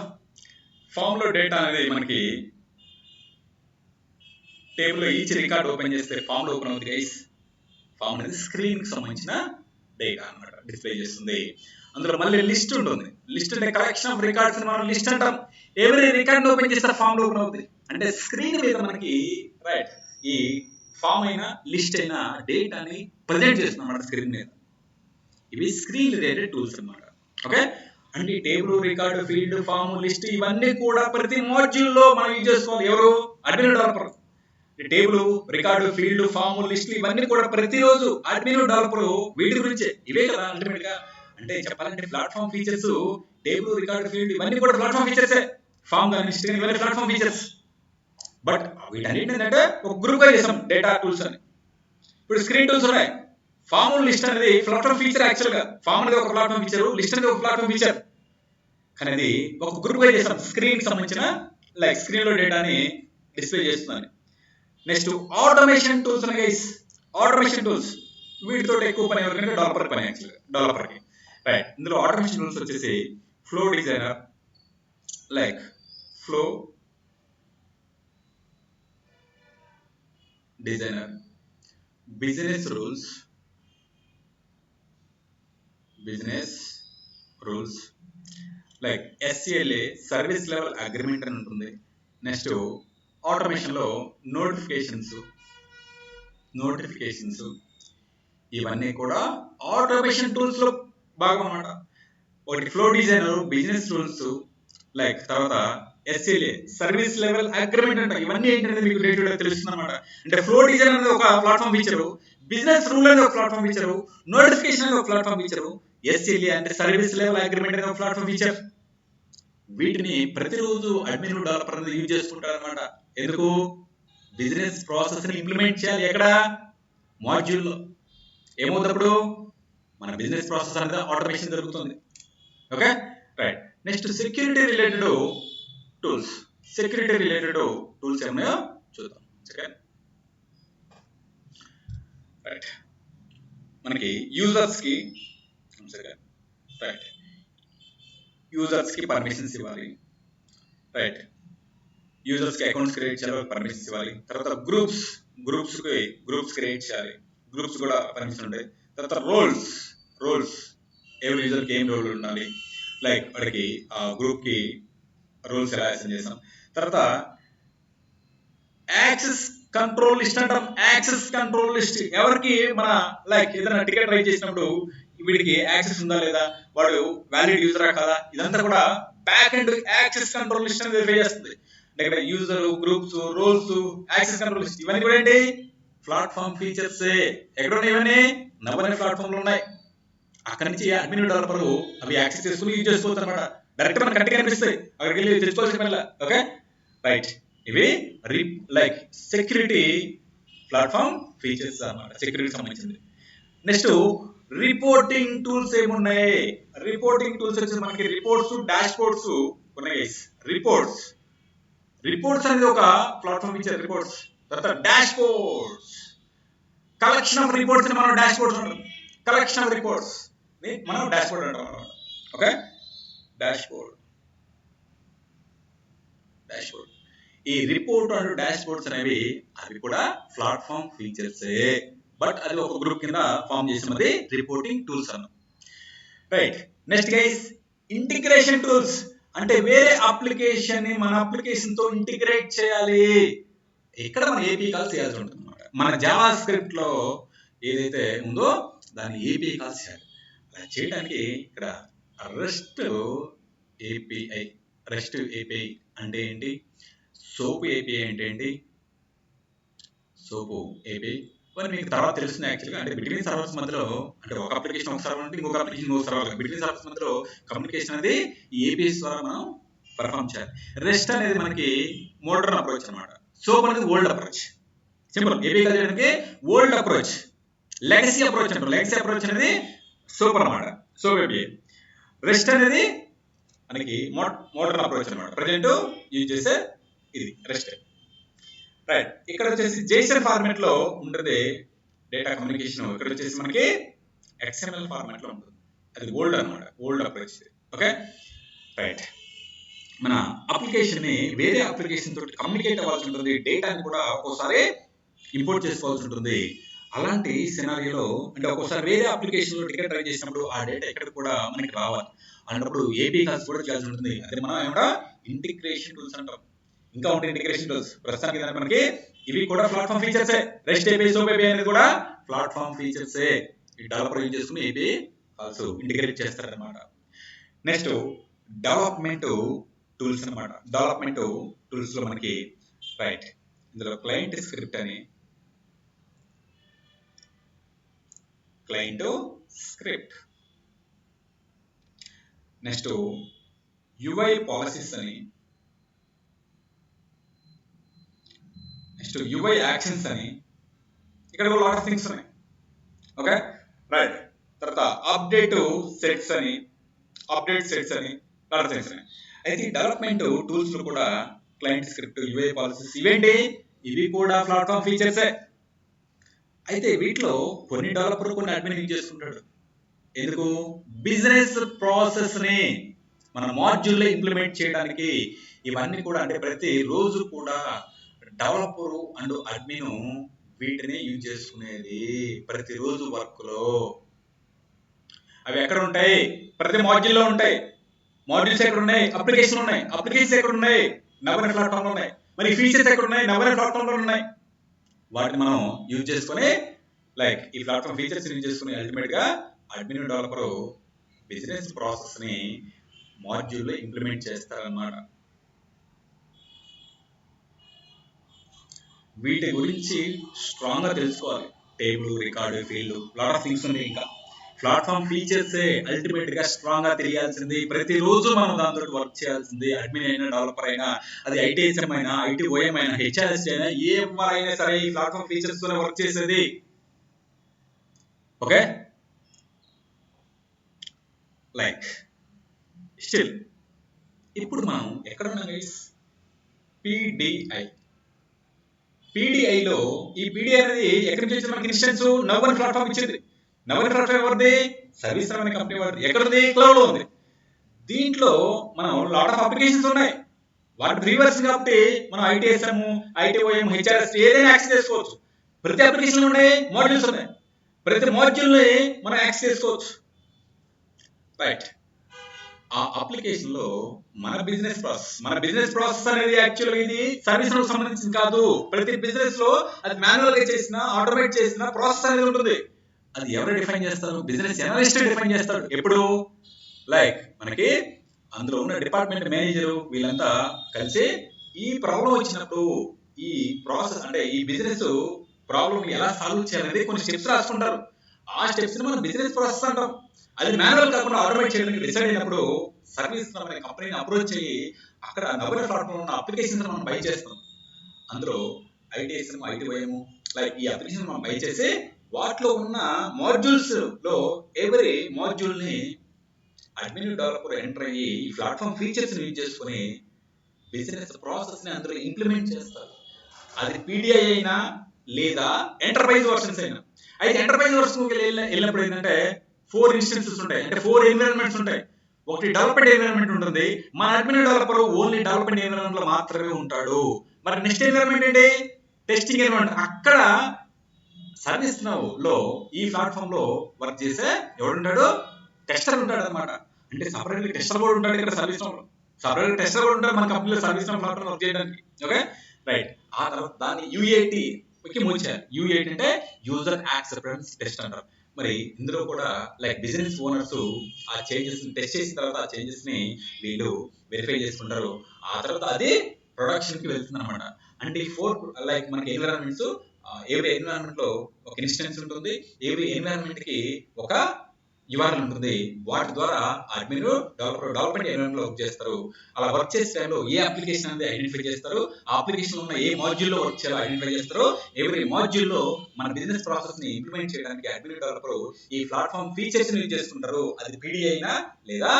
ఫామ్ లో డేటా అనేది మనకి టేబుల్లో ఈచ్ రికార్డ్ ఓపెన్ చేస్తే ఫామ్ లో ఓపెన్ అవుతుంది గైస్. ఫామ్ అనేది స్క్రీన్ కి సంబంధించిన డేటా అన్నమాట, డిస్ప్లే చేస్తుంది. అందులో మళ్ళీ లిస్ట్ ఉంటుంది. లిస్ట్ అంటే కలెక్షన్ ఆఫ్ రికార్డ్స్ మనం లిస్ట్ అంటాం. ఎవరీ రికార్డ్ ఓపెన్ చేస్తే ఫామ్ లో ఓపెన్ అవుతుంది. అంటే స్క్రీన్ మీద మనకి రైట్ ఈ ఫామ్ అయినా లిస్ట్ అయినా డేటాని ప్రజెంట్ చేస్తుంది అన్నమాట స్క్రీన్ మీద. ఇవి స్క్రీన్ రిలేటెడ్ టూల్స్ అన్నమాట. ఓకే, అంటే table, record, field, form, list ఇవన్నీ కూడా ప్రతి మాడ్యూల్లో మనం యూజ్ చేసుకోవాలి. ఎవరు? Admin developer. Table, record, field, form, list ఇవన్నీ కూడా ప్రతిరోజు అడ్మిన్ డెవలపర్ వీటి గురించే. ఇవే కదా అల్టిమేట్ గా. అంటే చెప్పాలంటే platform features, table, record, field ఇవన్నీ కూడా ప్లాట్ఫామ్ ఫీచర్సే. ఫామ్ కానీ లిస్ట్ కానీ ఇవన్నీ ప్లాట్ఫామ్ ఫీచర్స్. బట్ వీటన్నిటి ఏంటంటే ఒక గ్రూప్ గా చేసాం డేటా టూల్స్ అని. ఇప్పుడు స్క్రీన్ టూల్స్ ఉన్నాయి. ఫామ్, లిస్ట్ అనేది ప్లాట్ఫామ్ ఫీచర్. యాక్చువల్ గా ఫామ్ అనేది ఒక ప్లాట్ఫామ్ ఫీచర్, లిస్ట్ అనేది ఒక ప్లాట్ఫామ్ ఫీచర్. కానీ అది ఒక గ్రూప్ గా చేసాం స్క్రీన్ కి సంబంధించిన, లైక్ స్క్రీన్ లో డేటాని డిస్ప్లే చేస్తున్నాను. నెక్స్ట్ ఆటోమేషన్ టూల్స్ ఉన్నాయి గైస్. ఆటోమేషన్ టూల్స్ వీటితో ఎక్కువ పని ఎవరికంటే డెవలపర్ పని. యాక్చువల్గా డెవలపర్కి రైట్. ఇందులో ఆటోమేషన్ టూల్స్ వచ్చేసి flow designer, like flow designer, business rules, like SLA service level agreement అని ఉంటుంది. నెక్స్ట్ ఆటోమేషన్ లో నోటిఫికేషన్స్ ఇవన్నీ కూడా ఆటోమేషన్ టూల్స్ లో భాగం అన్నమాట. ఒకటి flow designer, business rules, like తర్వాత SLA సర్వీస్ లెవెల్ అగ్రిమెంట్ అంట. ఇవన్నీ ఏంటంటే మీకు డే టు డే తెలుస్తుంది అనమాట. అంటే ఫ్లో డిజైన్ అనేది ఒక ప్లాట్ఫామ్ ఫీచరు, బిజినెస్ రూల్ అనేది ఒక ప్లాట్ఫామ్ ఫీచరు, నోటిఫికేషన్ అనేది ఒక ప్లాట్ఫామ్ ఫీచరు, SLA అంటే సర్వీస్ లెవెల్ అగ్రిమెంట్ అనేది ఒక ప్లాట్ఫామ్ ఫీచర్. వీటిని ప్రతిరోజు అడ్మిన్ డెవలపర్ అనేది యూజ్ చేసుకుంటారు అనమాట. ఎందుకు? బిజినెస్ ప్రాసెస్ ని ఇంప్లిమెంట్ చేయాలి. ఎక్కడ? మాడ్యూల్లో. ఏమవుతప్పుడు మన బిజినెస్ ప్రాసెస్ అనేది ఆటోమేషన్ జరుగుతుంది. Okay right. Next security related tools ఏమన్నాయో చూద్దాం. రైట్, మనకి యూజర్స్ కి పర్మిషన్స్ ఇవ్వాలి. రైట్, యూజర్స్ కి అకౌంట్స్ క్రియేట్ చేయాలి, పర్మిషన్స్ ఇవ్వాలి. తర్వాత గ్రూప్స్ క్రియేట్ చేయాలి, గ్రూప్స్ కూడా పర్మిషన్ ఉంటాయి. తర్వాత రోల్స్ ఎవరి యూజర్ కి ఏం రోల్ ఉండాలి, లైక్ వాడికి ఆ గ్రూప్ కి రోల్స్ ఎలా అసైన్ చేస్తాం. తర్వాత యాక్సెస్ కంట్రోల్ లిస్ట్ అంటాం. యాక్సెస్ కంట్రోల్ లిస్ట్ ఎవరికి మన లైక్ ఏదైనా టికెట్ రైజ్ చేసినప్పుడు వీడికి యాక్సెస్ ఉందా లేదా, వాడు వ్యాలిడ్ యూజరా కదా, ఇదంతా కూడా backend access control list అని వెరిఫై చేస్తుంది. ఇక్కడ user, groups, roles, access control list ఇవన్నీ కూడా ఏంటి ప్లాట్ఫామ్ ఫీచర్స్. ఎక్కడ ఉన్నాయి ఇవన్నీ? నవ్వనే ప్లాట్ఫామ్ లో ఉన్నాయి. అక్కడి నుంచి అడ్మిన్ డెవలపర్ అవి యాక్సెస్ చేసుకుని యూజ్ చేసుకోవచ్చు అనమాట. డైరెక్ట్ మనకు కరెక్ట్గా కనిపిస్తాయి, అక్కడికి వెళ్ళి తెచ్చుకోవాల్సిన పని. ఓకే రైట్, ఇవి లైక్ సెక్యూరిటీ ప్లాట్ఫామ్ ఫీచర్స్ అన్నమాట, సెక్యూరిటీ సంబంధించింది. నెక్స్ట్ రిపోర్టింగ్ టూల్స్ ఏమున్నాయి? రిపోర్టింగ్ టూల్స్ వచ్చి మనకి రిపోర్ట్స్, డాష్ బోర్డ్స్ ఉన్నాయి. రిపోర్ట్స్ అనేది ఒక ప్లాట్ఫామ్ ఫీచర్. రిపోర్ట్స్ తర్వాత dash boards, collection of reports ని మనం డాష్ బోర్డ్స్ అంటాం. కలెక్షన్ ఆఫ్ రిపోర్ట్స్ ని మనం డాష్ బోర్డ్ అంటాం అన్నమాట. Okay dash board. ఈ రిపోర్ట్ అండ్ డాష్ బోర్డ్స్ అనేవి అవి కూడా ప్లాట్ఫామ్ ఫీచర్సే, బట్ అది ఒక గ్రూప్ కింద ఫామ్ చేసినది రిపోర్టింగ్ టూల్స్ అన్న. Right, next guys integration tools అంటే వేరే అప్లికేషన్ ని మన అప్లికేషన్ తో ఇంటిగ్రేట్ చేయాలి. ఇక్కడ మనం ఏపీ కాల్స్ చేయాల్సి ఉంటుంది అనమాట. మన జావా స్క్రిప్ట్ లో ఏదైతే ఉందో దాన్ని ఏపీ కాల్స్ చేయాలి. అలా చేయడానికి ఇక్కడ రెస్ట్ ఏపీఐ అంటే ఏంటి, సోప్ ఏపీఐ అంటే ఏంటి, సోపు ఏపీఐ మరి మీకు తర్వాత తెలుస్తుంది. యాక్చువల్గా అంటే బిట్వీన్ సర్వర్స్ మధ్యలో, అంటే ఒక అప్లికేషన్ ఒక సర్వర్ అంటే ఇంకొక అప్లికేషన్ ఇంకొక సర్వర్, బిట్వీన్ సర్వర్స్ మధ్యలో కమ్యూనికేషన్ అనేది ఈ ఏపీఐస్ ద్వారా మనం పర్ఫామ్ చేయాలి. రెస్ట్ అనేది మనకి మోడర్న్ అప్రోచ్ అనమాట. సోప్ అనేది ఓల్డ్ అప్రోచ్. సింపుల్, ఏపీఐ చేయడానికి ఓల్డ్ అప్రోచ్, లెగసీ అప్రోచ్ అంటారు. లెగసీ అప్రోచ్ అనేది సోప్ అనమాట, సోప్ ఏపీఐ. రెస్ట్ అనేది మనకి మోడర్న్ అప్రోచ్ అనమాట, ప్రజెంట్ యూజ్ చేసే ఇది రెస్ట్. రైట్, ఇక్కడ వచ్చేసి జేసన్ ఫార్మాట్ లో ఉంటుంది డేటా కమ్యూనికేషన్. ఇక్కడ వచ్చేసి మనకి XML ఫార్మాట్ లో ఉంటుంది, అది ఓల్డ్ అనమాట, ఓల్డ్ అప్రోచ్. ఓకే రైట్, మన అప్లికేషన్ ని వేరే అప్లికేషన్ తోటి కమ్యూనికేట్ అవ్వాల్సి ఉంటుంది, డేటాని కూడా ఒక్కోసారి ఇంపోర్ట్ చేసుకోవాల్సి ఉంటుంది. అలాంటి సినారియోలో అంటే ఒక్కోసారి వేరే అప్లికేషన్ లో టికెట్ రైజ్ చేసినప్పుడు ఆ డేటా ఎక్కడ కూడా మనకి రావాలి అన్నప్పుడు ఏపీ కాల్స్ కూడా చేయాల్సి ఉంటుంది. అదే మనం ఏమంటా ఇంటిగ్రేషన్ టూల్స్ అంటాం. ఇంకా ఉంటాయి ఇంటిగ్రేషన్ టూల్స్. ప్రస్తుతానికి మనకి ఇవి కూడా ప్లాట్ఫామ్ ఫీచర్సే. రెస్ట్ ఏపీ, సోప్ ఏపీ అనేది కూడా ప్లాట్ఫామ్ ఫీచర్సే. ఈ డెవలపర్ యూజ్ చేసుకుని ఏపీ కాల్స్ ఇంటిగ్రేట్ చేస్తారనమాట. నెక్స్ట్ డెవలప్మెంట్ టూల్స్ అనమాట. డెవలప్మెంట్ టూల్స్ లో మనకి రైట్ ఇందులో క్లయింట్ స్క్రిప్ట్ అని, client script, next UI policies అని, నెక్స్ట్ యుఐ యాక్షన్స్ అని, ఇక్కడ కూడా లాట్ ఆఫ్ థింగ్స్ ఉన్నాయి. ఓకే రైట్, తర్వాత అప్డేట్ సెట్స్ అని లాట్ ఆఫ్ థింగ్స్ ఉన్నాయి. అయితే డెవలప్మెంట్ టూల్స్ లో కూడా క్లయింట్ స్క్రిప్ట్, యుఐ పాలసీస్ ఇవేంటి, ఇవి కూడా ప్లాట్ఫామ్ ఫీచర్సే. అయితే వీటిలో కొన్ని డెవలపర్ కొన్ని అడ్మిన్ యూజ్ చేసుకుంటాడు. ఎందుకు? బిజినెస్ ప్రాసెస్ ని మన మాడ్యూల్లో ఇంప్లిమెంట్ చేయడానికి. ఇవన్నీ కూడా అంటే ప్రతి రోజు కూడా డెవలపరు అండ్ అడ్మిన్ వీటిని యూజ్ చేసుకునేది ప్రతిరోజు వర్క్ లో. అవి ఎక్కడ ఉంటాయి? ప్రతి మాడ్యూల్లో ఉంటాయి. మాడ్యూల్స్ ఎక్కడ ఉన్నాయి? అప్లికేషన్ ఉన్నాయి. అప్లికేషన్స్ ఎక్కడ ఉన్నాయి? నవరన్ ప్లాట్ఫామ్ లో ఉన్నాయి. మరి ఫీచర్స్ ఎక్కడ ఉన్నాయి? నవరన్ ప్లాట్ఫామ్ లో ఉన్నాయి. వాటిని మనం యూజ్ చేసుకుని లైక్ ఈ ప్లాట్ఫామ్ ఫీచర్స్ యూజ్ చేసుకుని అల్టిమేట్ గా అడ్మిన్ డెవలపర్ బిజినెస్ ప్రాసెస్ ని మాడ్యూల్లో ఇంప్లిమెంట్ చేస్తారన్నమాట. వీటి గురించి స్ట్రాంగ్ గా తెలుసుకోవాలి. Table, record, field, lot of things ఉన్నాయి. ఇంకా ప్లాట్ఫామ్ ఫీచర్స్ అల్టిమేట్ గా స్ట్రాంగ్ గా తెలియాల్సింది. ప్రతిరోజు మనం దాంతో వర్క్ చేయాల్సింది. అడ్మిన్ అయినా, డెవలపర్ అయినా, అది ఐటీఎస్ఎం అయినా, ఐటీఓఎం అయినా, హెచ్ఆర్ఎస్ అయినా, ఎవరైనా సరే ఈ ప్లాట్ఫామ్ ఫీచర్స్ తోనే వర్క్ చేసేది. ఓకే లైక్ స్టిల్ ఇప్పుడు మనం ఎక్కడ ఉన్నాం గైస్? పీడిఐలో ఈ పీడిఐ అనేది ఎక్కడి నుంచి వచ్చింది? మనకి ఇన్స్టెన్స్ నవరన్ ప్లాట్ఫామ్ ఇచ్చింది. నవరన్ ప్లాట్ఫామ్ ఎవరిది? సర్వీస్ అనే కంపెనీ వాడిది. ఎక్కడుంది? క్లౌడ్ లో ఉంది. దీంట్లో మనం లాట్ ఆఫ్ అప్లికేషన్స్ ఉన్నాయి. వాటి ఫ్రీ వర్షన్ కాబట్టి మనం ఐటీఎస్ఎం, ఐటీఓఎం, హెచ్ఆర్ఎస్ ఏదైనా యాక్సెస్ చేసుకోవచ్చు. ప్రతి అప్లికేషన్ ఉండే మాడ్యూల్స్ ఉన్నాయి, ప్రతి మాడ్యూల్ని మనం యాక్సెస్ చేసుకోవచ్చు. రైట్. ఆ అప్లికేషన్ లో మన బిజినెస్ ప్రాసెస్ అనేది యాక్చువల్గా ఇది సర్వీస్ లకు సంబంధించింది కాదు. ప్రతి బిజినెస్ లో అది మాన్యువల్ గా చేసిన, ఆటోమేట్ చేసిన ప్రాసెస్ అనేది ఉంటుంది. అది ఎవరు డిఫైన్ చేస్తారు? బిజినెస్ అనలిస్ట్ డిఫైన్ చేస్తాడు. ఎప్పుడు? లైక్ మనకి అందులో ఉన్న డిపార్ట్మెంట్ మేనేజర్ వీళ్ళంతా కలిసి ఈ ప్రాబ్లం వచ్చినప్పుడు ఈ ప్రాసెస్ అంటే ఈ బిజినెస్ ప్రాబ్లం ఎలా సాల్వ్ చేయాలనేది కొన్ని స్టెప్స్ రాసుకుంటారు. ఆ స్టెప్స్ ని మనం బిజినెస్ ప్రాసెస్ అంటాం. అది మాన్యువల్ కాకుండా ఆటోమేట్ చేయడానికి డిసైడ్ అయినప్పుడు సర్వీస్ మన కంపెనీని అప్రోచ్ అయ్యి అక్కడ నవీన ప్లాట్ఫామ్ ఉన్న అప్లికేషన్స్ మనం బై చేస్తాం. అందులో ఐటీఎస్ఎం, ఐటీఓఎం లైక్ ఈ అప్లికేషన్ మనం బై చేసి వాటిలో ఉన్న మాడ్యూల్స్ లో ఎవరీ మాడ్యూల్ ని అడ్మిన్ డెవలపర్ ఎంటర్ అయ్యి ఈ ప్లాట్ఫామ్ ఫీచర్స్ యూజ్ చేసుకుని బిజినెస్ ప్రాసెస్ ని అందులో ఇంప్లిమెంట్ చేస్తారు. అది పీడిఐ అయినా లేదా ఎంటర్ప్రైజ్ వర్షన్స్ అయినా. అయితే ఎంటర్ప్రైజ్ వర్షన్ వెళ్ళినప్పుడు ఏంటంటే 4 ఇన్స్టెన్సెస్ ఉంటాయి, అంటే 4 ఎన్విరాన్మెంట్స్ ఉంటాయి. ఒకటి డెవలప్మెంట్ ఎన్విరాన్మెంట్ ఉంటుంది. మన admin developer only development environment లో మాత్రమే ఉంటాడు. మరి నెక్స్ట్ ఎన్విరాన్మెంట్ ఏంటి? Testing environment. అక్కడ సర్వీస్ నౌ లో ఈ ప్లాట్ఫామ్ లో వర్క్ చేసే ఎవడుంటాడు? టెస్టర్ ఉంటాడు అనమాట. అంటే సపరేట్ టెస్టర్ కూడా ఉంటాడు ఇక్కడ సర్వీస్ నౌ లో. సపరేట్ టెస్టర్ కూడా ఉంటాడు మన కంపెనీలో సర్వీస్ నౌ ప్లాట్ఫామ్ వర్క్ చేయడానికి. Okay right. ఆ తర్వాత దాన్ని యూఏటి మూచారు. యూఏటి అంటే యూజర్ యాక్సెప్టెన్స్ టెస్ట్ అంటారు. మరి ఇందులో కూడా లైక్ బిజినెస్ ఓనర్స్ ఆ చేంజెస్ టెస్ట్ చేసిన తర్వాత ఆ చేంజెస్ ని వీళ్ళు వెరిఫై చేసుకుంటారు. ఆ తర్వాత అది ప్రొడక్షన్ కి వెళ్తుంది అనమాట. అంటే 4 లైక్ మనకి ఎన్విరాన్మెంట్స్, ఎవ్రీ ఎన్విరాన్మెంట్ లో ఒక ఇన్స్టెన్స్ ఉంటుంది, ఎవ్రీ ఎన్విరాన్మెంట్ కి ఒక URL ఉంటుంది. వాటి ద్వారా అడ్మిన్ డెవలప్మెంట్ ఎన్విరాన్మెంట్ లో వర్క్ చేస్తారు. అలా వర్క్ చేసే టైంలో ఏ అప్లికేషన్ అనేది ఐడెంటిఫై చేస్తారు, ఆ అప్లికేషన్ ఉన్న ఏ మాడ్యూల్ లో వర్క్ చేయాలో ఐడెంటిఫై చేస్తారు. ఎవ్రీ మాడ్యూల్ లో మన బిజినెస్ ప్రాసెస్ ని ఇంప్లిమెంట్ చేయడానికి అడ్మిన్ డెవలపర్ ఈ ప్లాట్ఫామ్ ఫీచర్స్ ని యూజ్ చేసుకుంటారు. అది పీడిఐ అయినా లేదా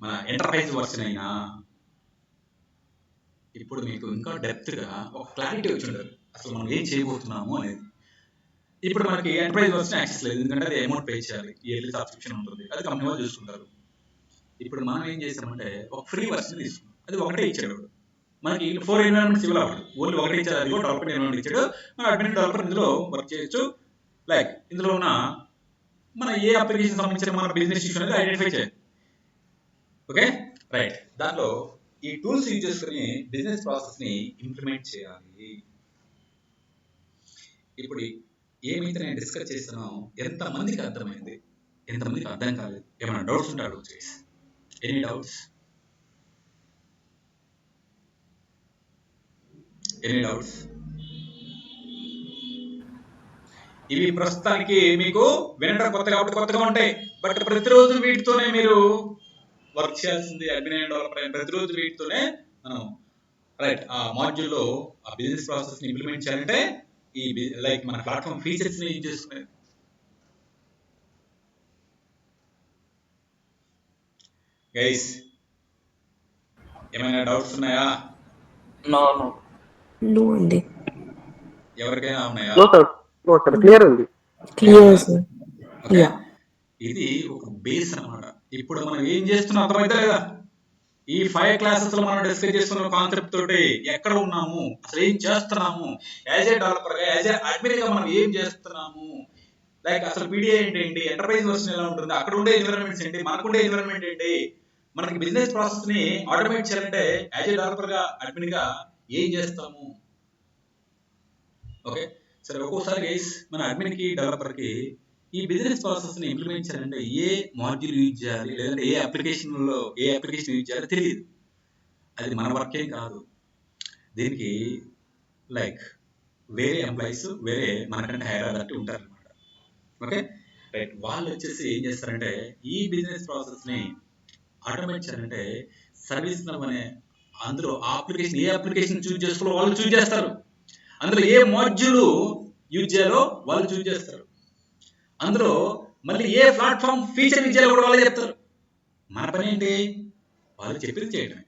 మన ఎంటర్ప్రైజ్ వర్షన్ అయినా. ఇప్పుడు మీకు ఇంకా డెప్త్ గా ఒక క్లారిటీ వచ్చి ఉండదు అసలు మనం ఏం చేయబోతున్నాము అనేది. ఇప్పుడు మనకి ఎంటర్ప్రైజ్ వర్షన్ యాక్సెస్ లేదు, ఎందుకంటే అది అమౌంట్ పే చేయాలి, ఇయర్లీ సబ్స్క్రిప్షన్ ఉంటుంది, అది కంపెనీ వాళ్ళు చూసుకుంటారు. ఇప్పుడు మనం ఏం చేసామంటే ఒక ఫ్రీ వర్షన్ తీసుకున్నాం, అది ఒకటే ఇచ్చాడు. మనకి 4 ఎన్విరాన్మెంట్స్ ఇవ్వాలి, ఓన్లీ ఒకటే ఇచ్చాడు. అది కూడా డెవలప్మెంట్ ఎన్విరాన్మెంట్ ఇచ్చాడు. మన అడ్మిన్ డెవలపర్ ఇందులో వర్క్ చేయొచ్చు. లైక్ ఇందులో ఉన్న మన ఏ అప్లికేషన్ సంబంధించిన మన బిజినెస్ ఇష్యూ అనేది ఐడెంటిఫై చేయాలి. Okay right. దాంట్లో ఈ టూల్స్ యూజ్ చేసుకుని బిజినెస్ ప్రాసెస్ ని ఇంప్లిమెంట్ చేయాలి. ఇప్పుడు ఏమైతే నేను డిస్కస్ చేస్తానో ఎంతమందికి అర్థమైంది, ఎంతమందికి అర్థం కాలేదు, ఏమైనా డౌట్స్ ఉంటే అడుగు. Any doubts? Any doubts? ఇవి ప్రస్తుతానికి మీకు వినడం కొత్త కాబట్టి కొత్తగా ఉంటాయి, బట్ ప్రతిరోజు వీటితోనే మీరు వర్క్ చేయాల్సింది. అడ్మిన్ డెవలపర్ ప్రతిరోజు వీటితోనే మనం రైట్ ఆ మాడ్యూల్లో ఆ బిజినెస్ ప్రాసెస్ ని ఇంప్లిమెంట్ చేయాలంటే ఈ లైక్ మన ప్లాట్ఫామ్ ఫీచర్స్ ని యూజ్ చేసుకునేది. గైస్ ఏమైనా డౌట్స్ ఉన్నాయా? నో అండి. ఎవరికైనా ఉన్నాయా? క్లియర్ ఉంది. Clear sir. ఓకే, ఇది ఒక బేస్ అన్నమాట. ఇప్పుడు మనం ఏం చేస్తున్నాం అర్థమైతే లేదా? ఈ 5 క్లాసెస్ లో మనం డిస్కస్ చేస్తున్న కాన్సెప్ట్ తోటి ఎక్కడ ఉన్నాము, అసలు ఏం చేస్తున్నాము, యాజ్ ఏ డెవలపర్ గా, యాజ్ ఏ అడ్మిన్ గా మనం ఏం చేస్తున్నాము, లైక్ అసలు పీడిఐ ఏంటి, ఎంటర్ప్రైజ్ వర్షన్ ఎలా ఉంటుంది, అక్కడ ఉండే ఎన్విరాన్మెంట్స్ ఏంటి, మనకుండే ఎన్విరాన్మెంట్ ఏంటి, మనకి బిజినెస్ ప్రాసెస్ ని ఆటోమేట్ చేయాలంటే యాజ్ ఏ డెవలపర్ గా, అడ్మిన్ గా ఏం చేస్తాము. ఓకే సరే, ఒక్కోసారి గైస్ మన అడ్మిన్ కి డెవలపర్ కి ఈ బిజినెస్ ప్రాసెస్ ని ఇంప్లిమెంట్ చేయాలంటే ఏ మాడ్యూల్ యూజ్ చేయాలి, లేదంటే ఏ అప్లికేషన్ యూజ్ చేయాలో తెలియదు. అది మన వర్కే కాదు, దీనికి లైక్ వేరే ఎంప్లాయీస్ వేరే మనకంటే హైయర్ అథారిటీ ఉంటారు అనమాట. Okay right. వాళ్ళు వచ్చేసి ఏం చేస్తారంటే ఈ బిజినెస్ ప్రాసెస్ ని ఆటోమేట్ చేయాలంటే సర్వీస్ అనే అందులో ఏ అప్లికేషన్ చూజ్ చేసుకోవాలో వాళ్ళు చూజ్ చేస్తారు. అందులో ఏ మాడ్యూల్ యూజ్ చేయాలో వాళ్ళు చూజ్ చేస్తారు. అందులో మళ్ళీ ఏ ప్లాట్ఫామ్ ఫీచర్ యూజ్ చేయాలో కూడా వాళ్ళు చెప్తారు. మన పని ఏంటి? వాళ్ళు చెప్పింది చేయడమే.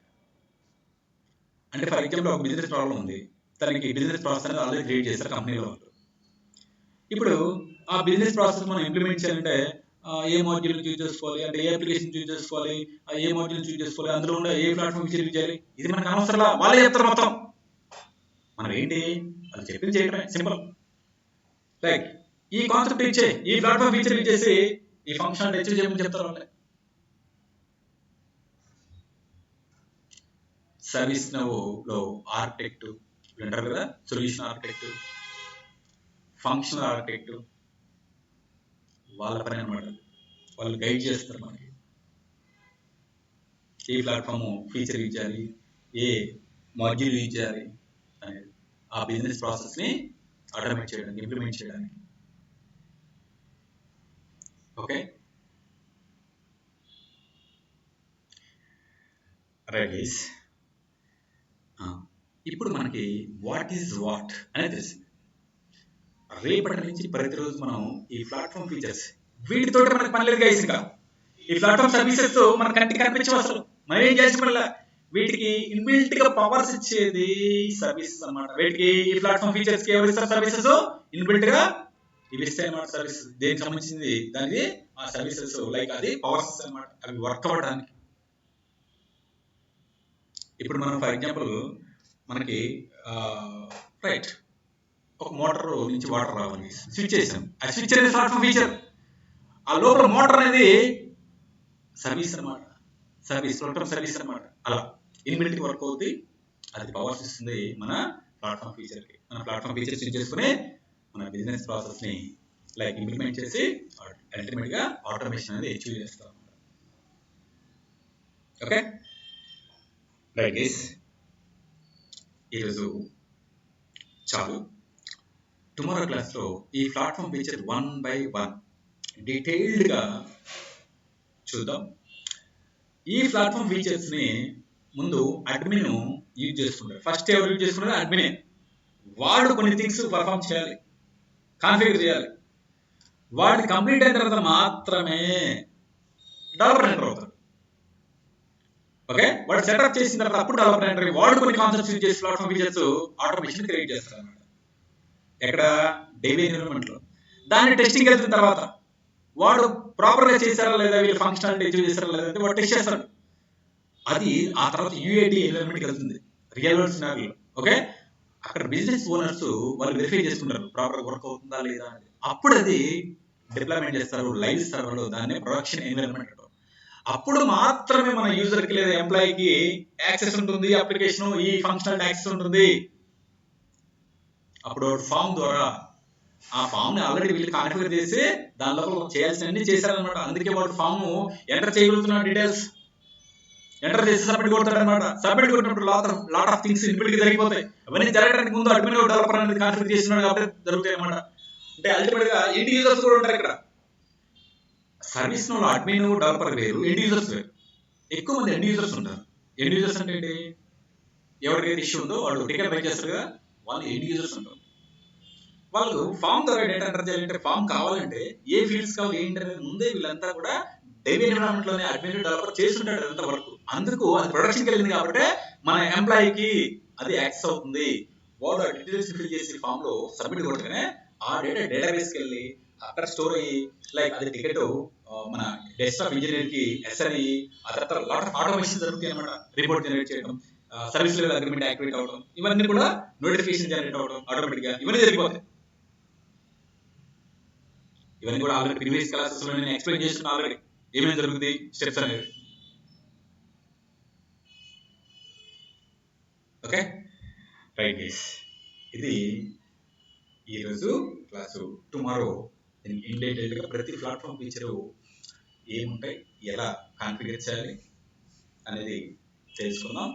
అంటే ఫర్ ఎగ్జాంపుల్ ఒక బిజినెస్ ప్రాబ్లం ఉంది, తనకి బిజినెస్ ప్రాసెస్ అనేది ఆల్రెడీ క్రియేట్ చేస్తారు కంపెనీలో వాళ్ళు. ఇప్పుడు ఆ బిజినెస్ ప్రాసెస్ మనం ఇంప్లిమెంట్ చేయాలంటే ఏ మాడ్యూల్ చూస్ చేసుకోవాలి, అంటే ఏ అప్లికేషన్ చూస్ చేసుకోవాలి, ఏ మాడ్యూల్ చూస్ చేసుకోవాలి, అందులో ఉండే ఏ ప్లాట్ఫామ్ ఫీచర్ యూజ్ చేయాలి, ఇది మనకు అనవసరంలా, వాళ్ళే చెప్తారు మొత్తం. మనం ఏంటి అది చెప్పింది చేయడమే, సింపుల్. లైక్ ఈ కాన్సెప్ట్ ఇచ్చే, ఈ ప్లాట్ఫామ్ ఫీచర్ యూజ్ చేసి ఈ ఫంక్షన్ అచీవ్ చేయమని చెప్తారు వాళ్ళే. సర్వీస్ నౌలో ఆర్కిటెక్ట్ వింటారు కదా, సొల్యూషన్ ఆర్కిటెక్ట్, ఫంక్షనల్ ఆర్కిటెక్ట్, వాళ్ళ పని అనమాట. వాళ్ళు గైడ్ చేస్తారు మనకి ఏ ప్లాట్ఫామ్ ఫీచర్ యూజ్ చేయాలి, ఏ మాడ్యూల్ యూజ్ చేయాలి అనేది, ఆ బిజినెస్ ప్రాసెస్ని ఆటోమేట్ చేయడానికి, ఇంప్లిమెంట్ చేయడానికి. Okay, right guys. ఇప్పుడు మనకి వాట్ ఈజ్ వాట్ అనేది తెలిసింది. రేపటి నుంచి ప్రతిరోజు మనం ఈ ప్లాట్ఫామ్ ఫీచర్స్, వీటితో మనకు పని లేదు గైస్. ఇంకా ఈ ప్లాట్ఫామ్ సర్వీసెస్ మన కంటికి కనిపించవు అసలు. మనం ఏం చేసిన వల్ల వీటికి ఇన్బిల్ట్ గా పవర్స్ ఇచ్చేది సర్వీసెస్ అనమాట. వీటికి ఈ ప్లాట్ఫామ్ ఫీచర్స్ కి ఎవరు ఇస్తారు? సర్వీసెస్ ఇన్బిల్ట్ గా ఇవి ఇస్తాయి అనమాట. సర్వీసెస్ దేనికి సంబంధించింది దానికి ఆ సర్వీసెస్, లైక్ అది పవర్స్ అనమాట, అవి వర్క్ అవ్వడానికి. ఇప్పుడు మనం ఫర్ ఎగ్జాంపుల్ మనకి రైట్ ఒక మోటార్ నుంచి వాటర్ రావాలి, స్విచ్ చేసాం, ఆ స్విచ్ అనేది ప్లాట్ఫామ్ ఫీచర్. ఆ లోపల మోటార్ అనేది సర్వీస్ అనమాట, సర్వీస్ ప్లాట్ఫామ్ సర్వీస్ అనమాట. అలా ఇన్బిల్ట్ వర్క్ అవుతుంది, అది పవర్స్ ఇస్తుంది మన ప్లాట్ఫామ్ ఫీచర్కి. మన ప్లాట్ఫామ్ ఫీచర్స్ యూజ్ చేసుకుని మన బిజినెస్ ప్రాసెస్ని లైక్ ఇంప్లిమెంట్ చేసి అల్టిమేట్గా ఆటోమేషన్ అనేది అచీవ్ చేస్తాం. ఓకే రైట్ గైస్, ఈరోజు చాలు. టుమారో క్లాస్లో ఈ ప్లాట్ఫామ్ ఫీచర్ 1 by 1 డీటెయిల్డ్గా చూద్దాం. ఈ ప్లాట్ఫామ్ ఫీచర్స్ని ముందు అడ్మిన్ యూజ్ చేసుకుంటారు. ఫస్ట్ ఎవరు యూజ్ చేసుకుంటారు? అడ్మినే. వాడు కొన్ని థింగ్స్ పర్ఫామ్ చేయాలి, కాన్ఫిగర్ చేయాలి. వాడి కంప్లీట్ అయిన తర్వాత మాత్రమే డెవలపర్ ఎంటర్ అవుతాడు. ఓకే, వాడు సెటప్ చేసిన తర్వాత అప్పుడు డెవలపర్ ఎంటర్ అయ్యి వాడు కొన్ని కాన్సెప్ట్స్ యూజ్ చేసి ప్లాట్ఫామ్ ఫీచర్స్ ఆటోమేషన్ క్రియేట్ చేస్తారు అన్నమాట. ఎక్కడ? డైలీ ఎన్విరాన్మెంట్లో. దాన్ని టెస్టింగ్ వెళ్తున్న తర్వాత వాడు ప్రాపర్గా చేశారా లేదా, వీళ్ళు ఫంక్షనాలిటీ అచీవ్ చేశారా లేదా అంటే వాడు టెస్ట్ చేస్తాడు. అది ఆ తర్వాత యూఏడి ఎన్విరాన్మెంట్కి వెళ్తుంది, రియల్ వరల్డ్ సినారియోలో. ఓకే, అక్కడ బిజినెస్ ఓనర్స్ వాళ్ళు వెరిఫై చేసుకుంటారు ప్రాపర్గా వర్క్ అవుతుందా లేదా అని. అప్పుడు అది డిప్లాయ్మెంట్ చేస్తారు లైవ్ సర్వర్లో, దాన్ని ప్రొడక్షన్ ఎన్విరాన్మెంట్. అప్పుడు మాత్రమే మన యూజర్కి లేదా ఎంప్లాయీకి యాక్సెస్ ఉంటుంది, అప్లికేషన్ ఈ ఫంక్షనాలిటీ యాక్సెస్ ఉంటుంది. అప్పుడు ఫామ్ ద్వారా ఆ ఫామ్ ని ఆల్రెడీ వీళ్ళు కాన్ఫిగర్ చేసి దానిలో చేయాల్సినవన్నీ చేశారనమాట. అందుకే వాడు ఫామ్ ఎంటర్ చేయగలుగుతున్న డీటెయిల్స్ ఎంటర్ చేసి సబ్మిట్ కొడతాడు అనమాట. సబ్మిట్ కొట్టినప్పుడు లాట్ ఆఫ్ థింగ్స్ ఇన్బిల్ట్ గా జరిగిపోతాయి. అవన్నీ జరగడానికి ముందు అడ్మిన్ డెవలపర్ అనేది కాన్ఫిగర్ చేసినాడు కాబట్టి జరుగుతాయి అనమాట. అంటే అల్టిమేట్ గా ఎండ్ యూజర్స్ కూడా ఉంటారు ఇక్కడ. సర్వీస్ లో అడ్మిన్ డెవలపర్ వేరు, ఎండ్ యూజర్స్ వేరు. ఎక్కువ మంది ఎండ్ యూజర్స్ ఉంటారు. ఎండ్ యూజర్స్ అంటే ఏంటి? ఎవరికైతే ఇష్యూ ఉందో వాడు టికెట్ రైట్ చేస్తారు కదా, వాళ్ళు ఎండ్ యూజర్స్ ఉంటారు. వాళ్ళు ఫామ్ ద్వారా డేటా ఎంటర్ చేయాలంటే, ఫామ్ కావాలంటే ఏ ఫీల్డ్స్ కావాలి ఏంటి అనేది ముందే వీళ్ళంతా కూడా డైలీ ఎన్విరాన్మెంట్ లోనే అడ్మిన్ డెవలపర్ చేస్తుంటాడు అంత వరకు. అందుకు అది ప్రొడక్షన్కి వెళ్ళింది కాబట్టి మన ఎంప్లాయీకి అది యాక్సెస్ అవుతుంది. వాడు ఆ డీటెయిల్స్ ఫిల్ చేసి ఫామ్ లో సబ్మిట్ కొట్టగానే ఆ డేటా డేటాబేస్కి వెళ్ళి అక్కడ స్టోర్ అయ్యి, లైక్ అది టికెట్ మన డెస్క్టాప్ ఇంజనీర్ కి ఎస్ఆర్ అయ్యి, ఆ తర్వాత లాట్ ఆఫ్ ఆటోమేషన్ జరుగుతాయి అనమాట. రిపోర్ట్ జనరేట్ చేయడం, సర్వీస్ లెవెల్ అగ్రిమెంట్ యాక్టివేట్ అవడం, ఇవన్నీ కూడా నోటిఫికేషన్ జనరేట్ అవడం ఆటోమేటిక్ గా ఇవన్నీ జరిగిపోతాయి. ఇవన్నీ కూడా ఆల్రెడీ ప్రీవియస్ క్లాసెస్ లో నేను ఎక్స్ప్లెయిన్ చేస్తున్నా ఆల్రెడీ ఏమేమి జరుగుతుంది స్టెప్స్ అనేది. ఓకే రైట్ గైస్, ఇది ఈరోజు క్లాసు. టుమారో ఇన్ డీటెయిల్ గా ప్రతి ప్లాట్ఫామ్ ఫీచరు ఏముంటాయి, ఎలా కాన్ఫిగర్ చేయాలి అనేది తెలుసుకుందాం.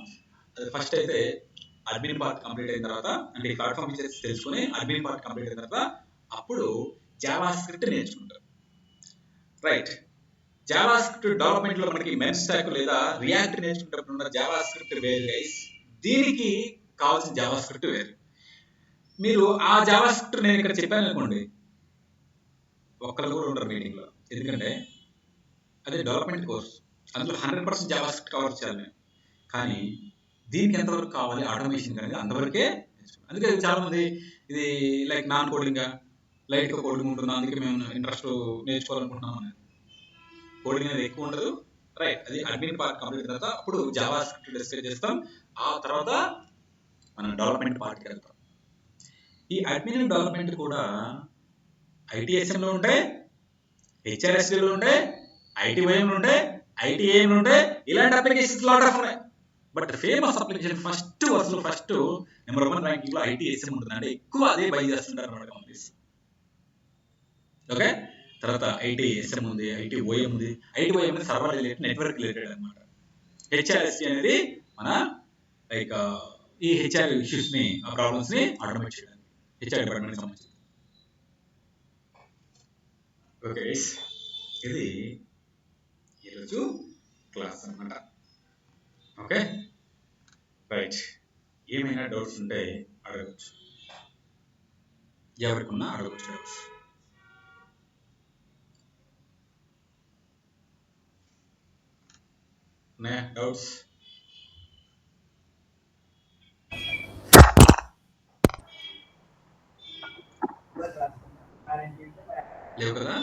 అది ఫస్ట్ అయితే అడ్మిన్ పార్ట్ కంప్లీట్ అయిన తర్వాత, అంటే ప్లాట్ఫామ్ ఫీచర్స్ తెలుసుకుని అడ్మిన్ పార్ట్ కంప్లీట్ అయిన తర్వాత అప్పుడు జావా స్క్రిప్ట్ నేర్చుకుంటారు. రైట్, జావా స్క్రిప్ట్ డెవలప్మెంట్ లో మనకి మెన్ స్టాక్ లేదా రియాక్ట్ నేర్చుకుంటున్న జావా స్క్రిప్ట్ వేరు గైస్, దీనికి కావాల్సిన జావా స్క్రిప్ట్ వేరు. మీరు ఆ జావా స్క్రిప్ట్ నేను ఇక్కడ చెప్పాను అనుకోండి, ఒక్కరు కూడా ఉండరు మీటింగ్ లో, ఎందుకంటే అదే డెవలప్మెంట్ కోర్స్, అందులో 100% జావా స్క్రిప్ట్ కవర్ చేయాలి నేను. కానీ దీనికి ఎంతవరకు కావాలి ఆటోమేషన్ అనేది అంతవరకే. అందుకే చాలా మంది ఇది లైక్ నాన్ కోడింగ్ గా లైట్ గా కోడింగ్ ఉంటుంది, అందుకే మేము ఇంట్రెస్ట్ నేర్చుకోవాలనుకుంటున్నాం. కోడింగ్ అనేది ఎక్కువ ఉండదు, రైట్. అది అడ్మిన్ పార్ట్ కంప్లీట్ తర్వాత అప్పుడు జావా స్క్రిప్ట్ డిస్కస్ చేస్తాం. ఆ తర్వాత మనం డెవలప్మెంట్ పార్ట్కి వెళ్తాం. ఈ అడ్మిన్ డెవలప్మెంట్ కూడా ఐటీఎస్ఎంలో ఉంటాయి, హెచ్ఆర్ఎస్డీలో ఉంటాయి, ఐటీవైఎంలో ఉంటాయి, ఐటీఏఎంలో ఉంటాయి. ఇలాంటి అప్లికేషన్స్ లాట్ ఆఫ్ ఉన్నాయి. But famous application first number 1 ranking లో ఐటీఎస్ఎం ఉంటుంది. అంటే ఎక్కువ అదే బై చేస్తుంటారు అన్నమాట కంపెనీస్. ఓకే, తర్వాత ఐటీఎస్ఎం ఉంది, ఐటీఓఎం ఉంది. ఐటీఓఎం అనేది సర్వర్ రిలేటెడ్, నెట్వర్క్ రిలేటెడ్ అనమాట. హెచ్ఆర్ఎస్డి అనేది మన లైక్ ఈ హెచ్ఆర్ ఇష్యూస్ ని, ఆ ప్రాబ్లమ్స్ ని ఆటోమేట్ చేయడానికి హెచ్ఆర్ డిపార్ట్మెంట్ సంబంధించి. ఓకే, ఇది ఈరోజు క్లాస్ అన్నమాట. Okay, right. ఏమైనా డౌట్స్ ఉంటే అడగచ్చు, ఎవరికి ఉన్నా అడగచ్చు డౌట్స్. డౌట్స్ లేవు కదా?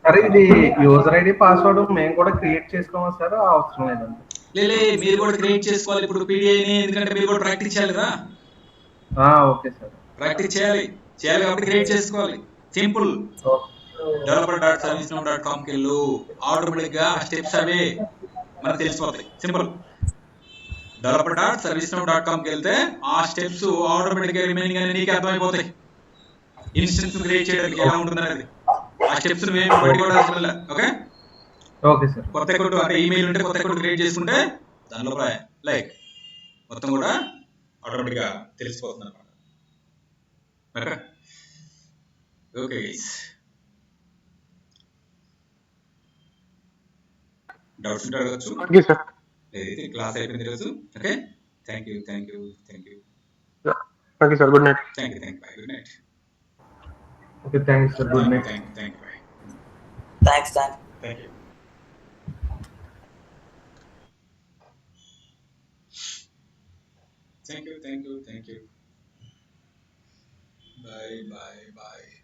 సరే, ఇది యూజర్ ఐడి పాస్వర్డ్ మేము కూడా క్రియేట్ చేసుకోవాలి సార్, అవసరం లేదండి? లే, మీరు కూడా క్రియేట్ చేసుకోవాలి ఇప్పుడు పీడిఐని, ఎందుకంటే మీరు కూడా ప్రాక్టీస్ చేయాలి కదా. ఓకే సార్, ప్రాక్టీస్ చేయాలి కాబట్టి క్రియేట్ చేసుకోవాలి. సింపుల్, developer.servicenow.com కి వెళ్ళు, ఆటోమేటిక్ గా స్టెప్స్ అవే మనకు తెలిసిపోతాయి. సింపుల్, developer.servicenow.com కి వెళ్తే ఆ స్టెప్స్ ఆటోమేటిక్ గా రిమైనింగ్ అని నీకు అర్థమైపోతాయి. ఇన్స్టెన్స్ క్రియేట్ చేయడానికి ఎలా ఉంటుంది అనేది ఆ స్టెప్స్ మేము పట్టుకోవడం. Okay okay sir. కొత్త అకౌంట్ అంటే ఈమెయిల్ ఉంటే కొత్త అకౌంట్ క్రియేట్ చేసుకుంటే దానిలో లైక్ మొత్తం కూడా ఆటోమేటిక్ గా తెలిసిపోతుంది అనమాట. ఓకే, డౌట్స్ ఉంటే అడగచ్చు. లేదైతే క్లాస్ అయిపోయింది ఈరోజు. Okay, thank you. Okay sir, good night. Thank you. By, good night. Okay, thanks sir, good night. Thank you, by. Thanks. Thank you. Thank you. Bye.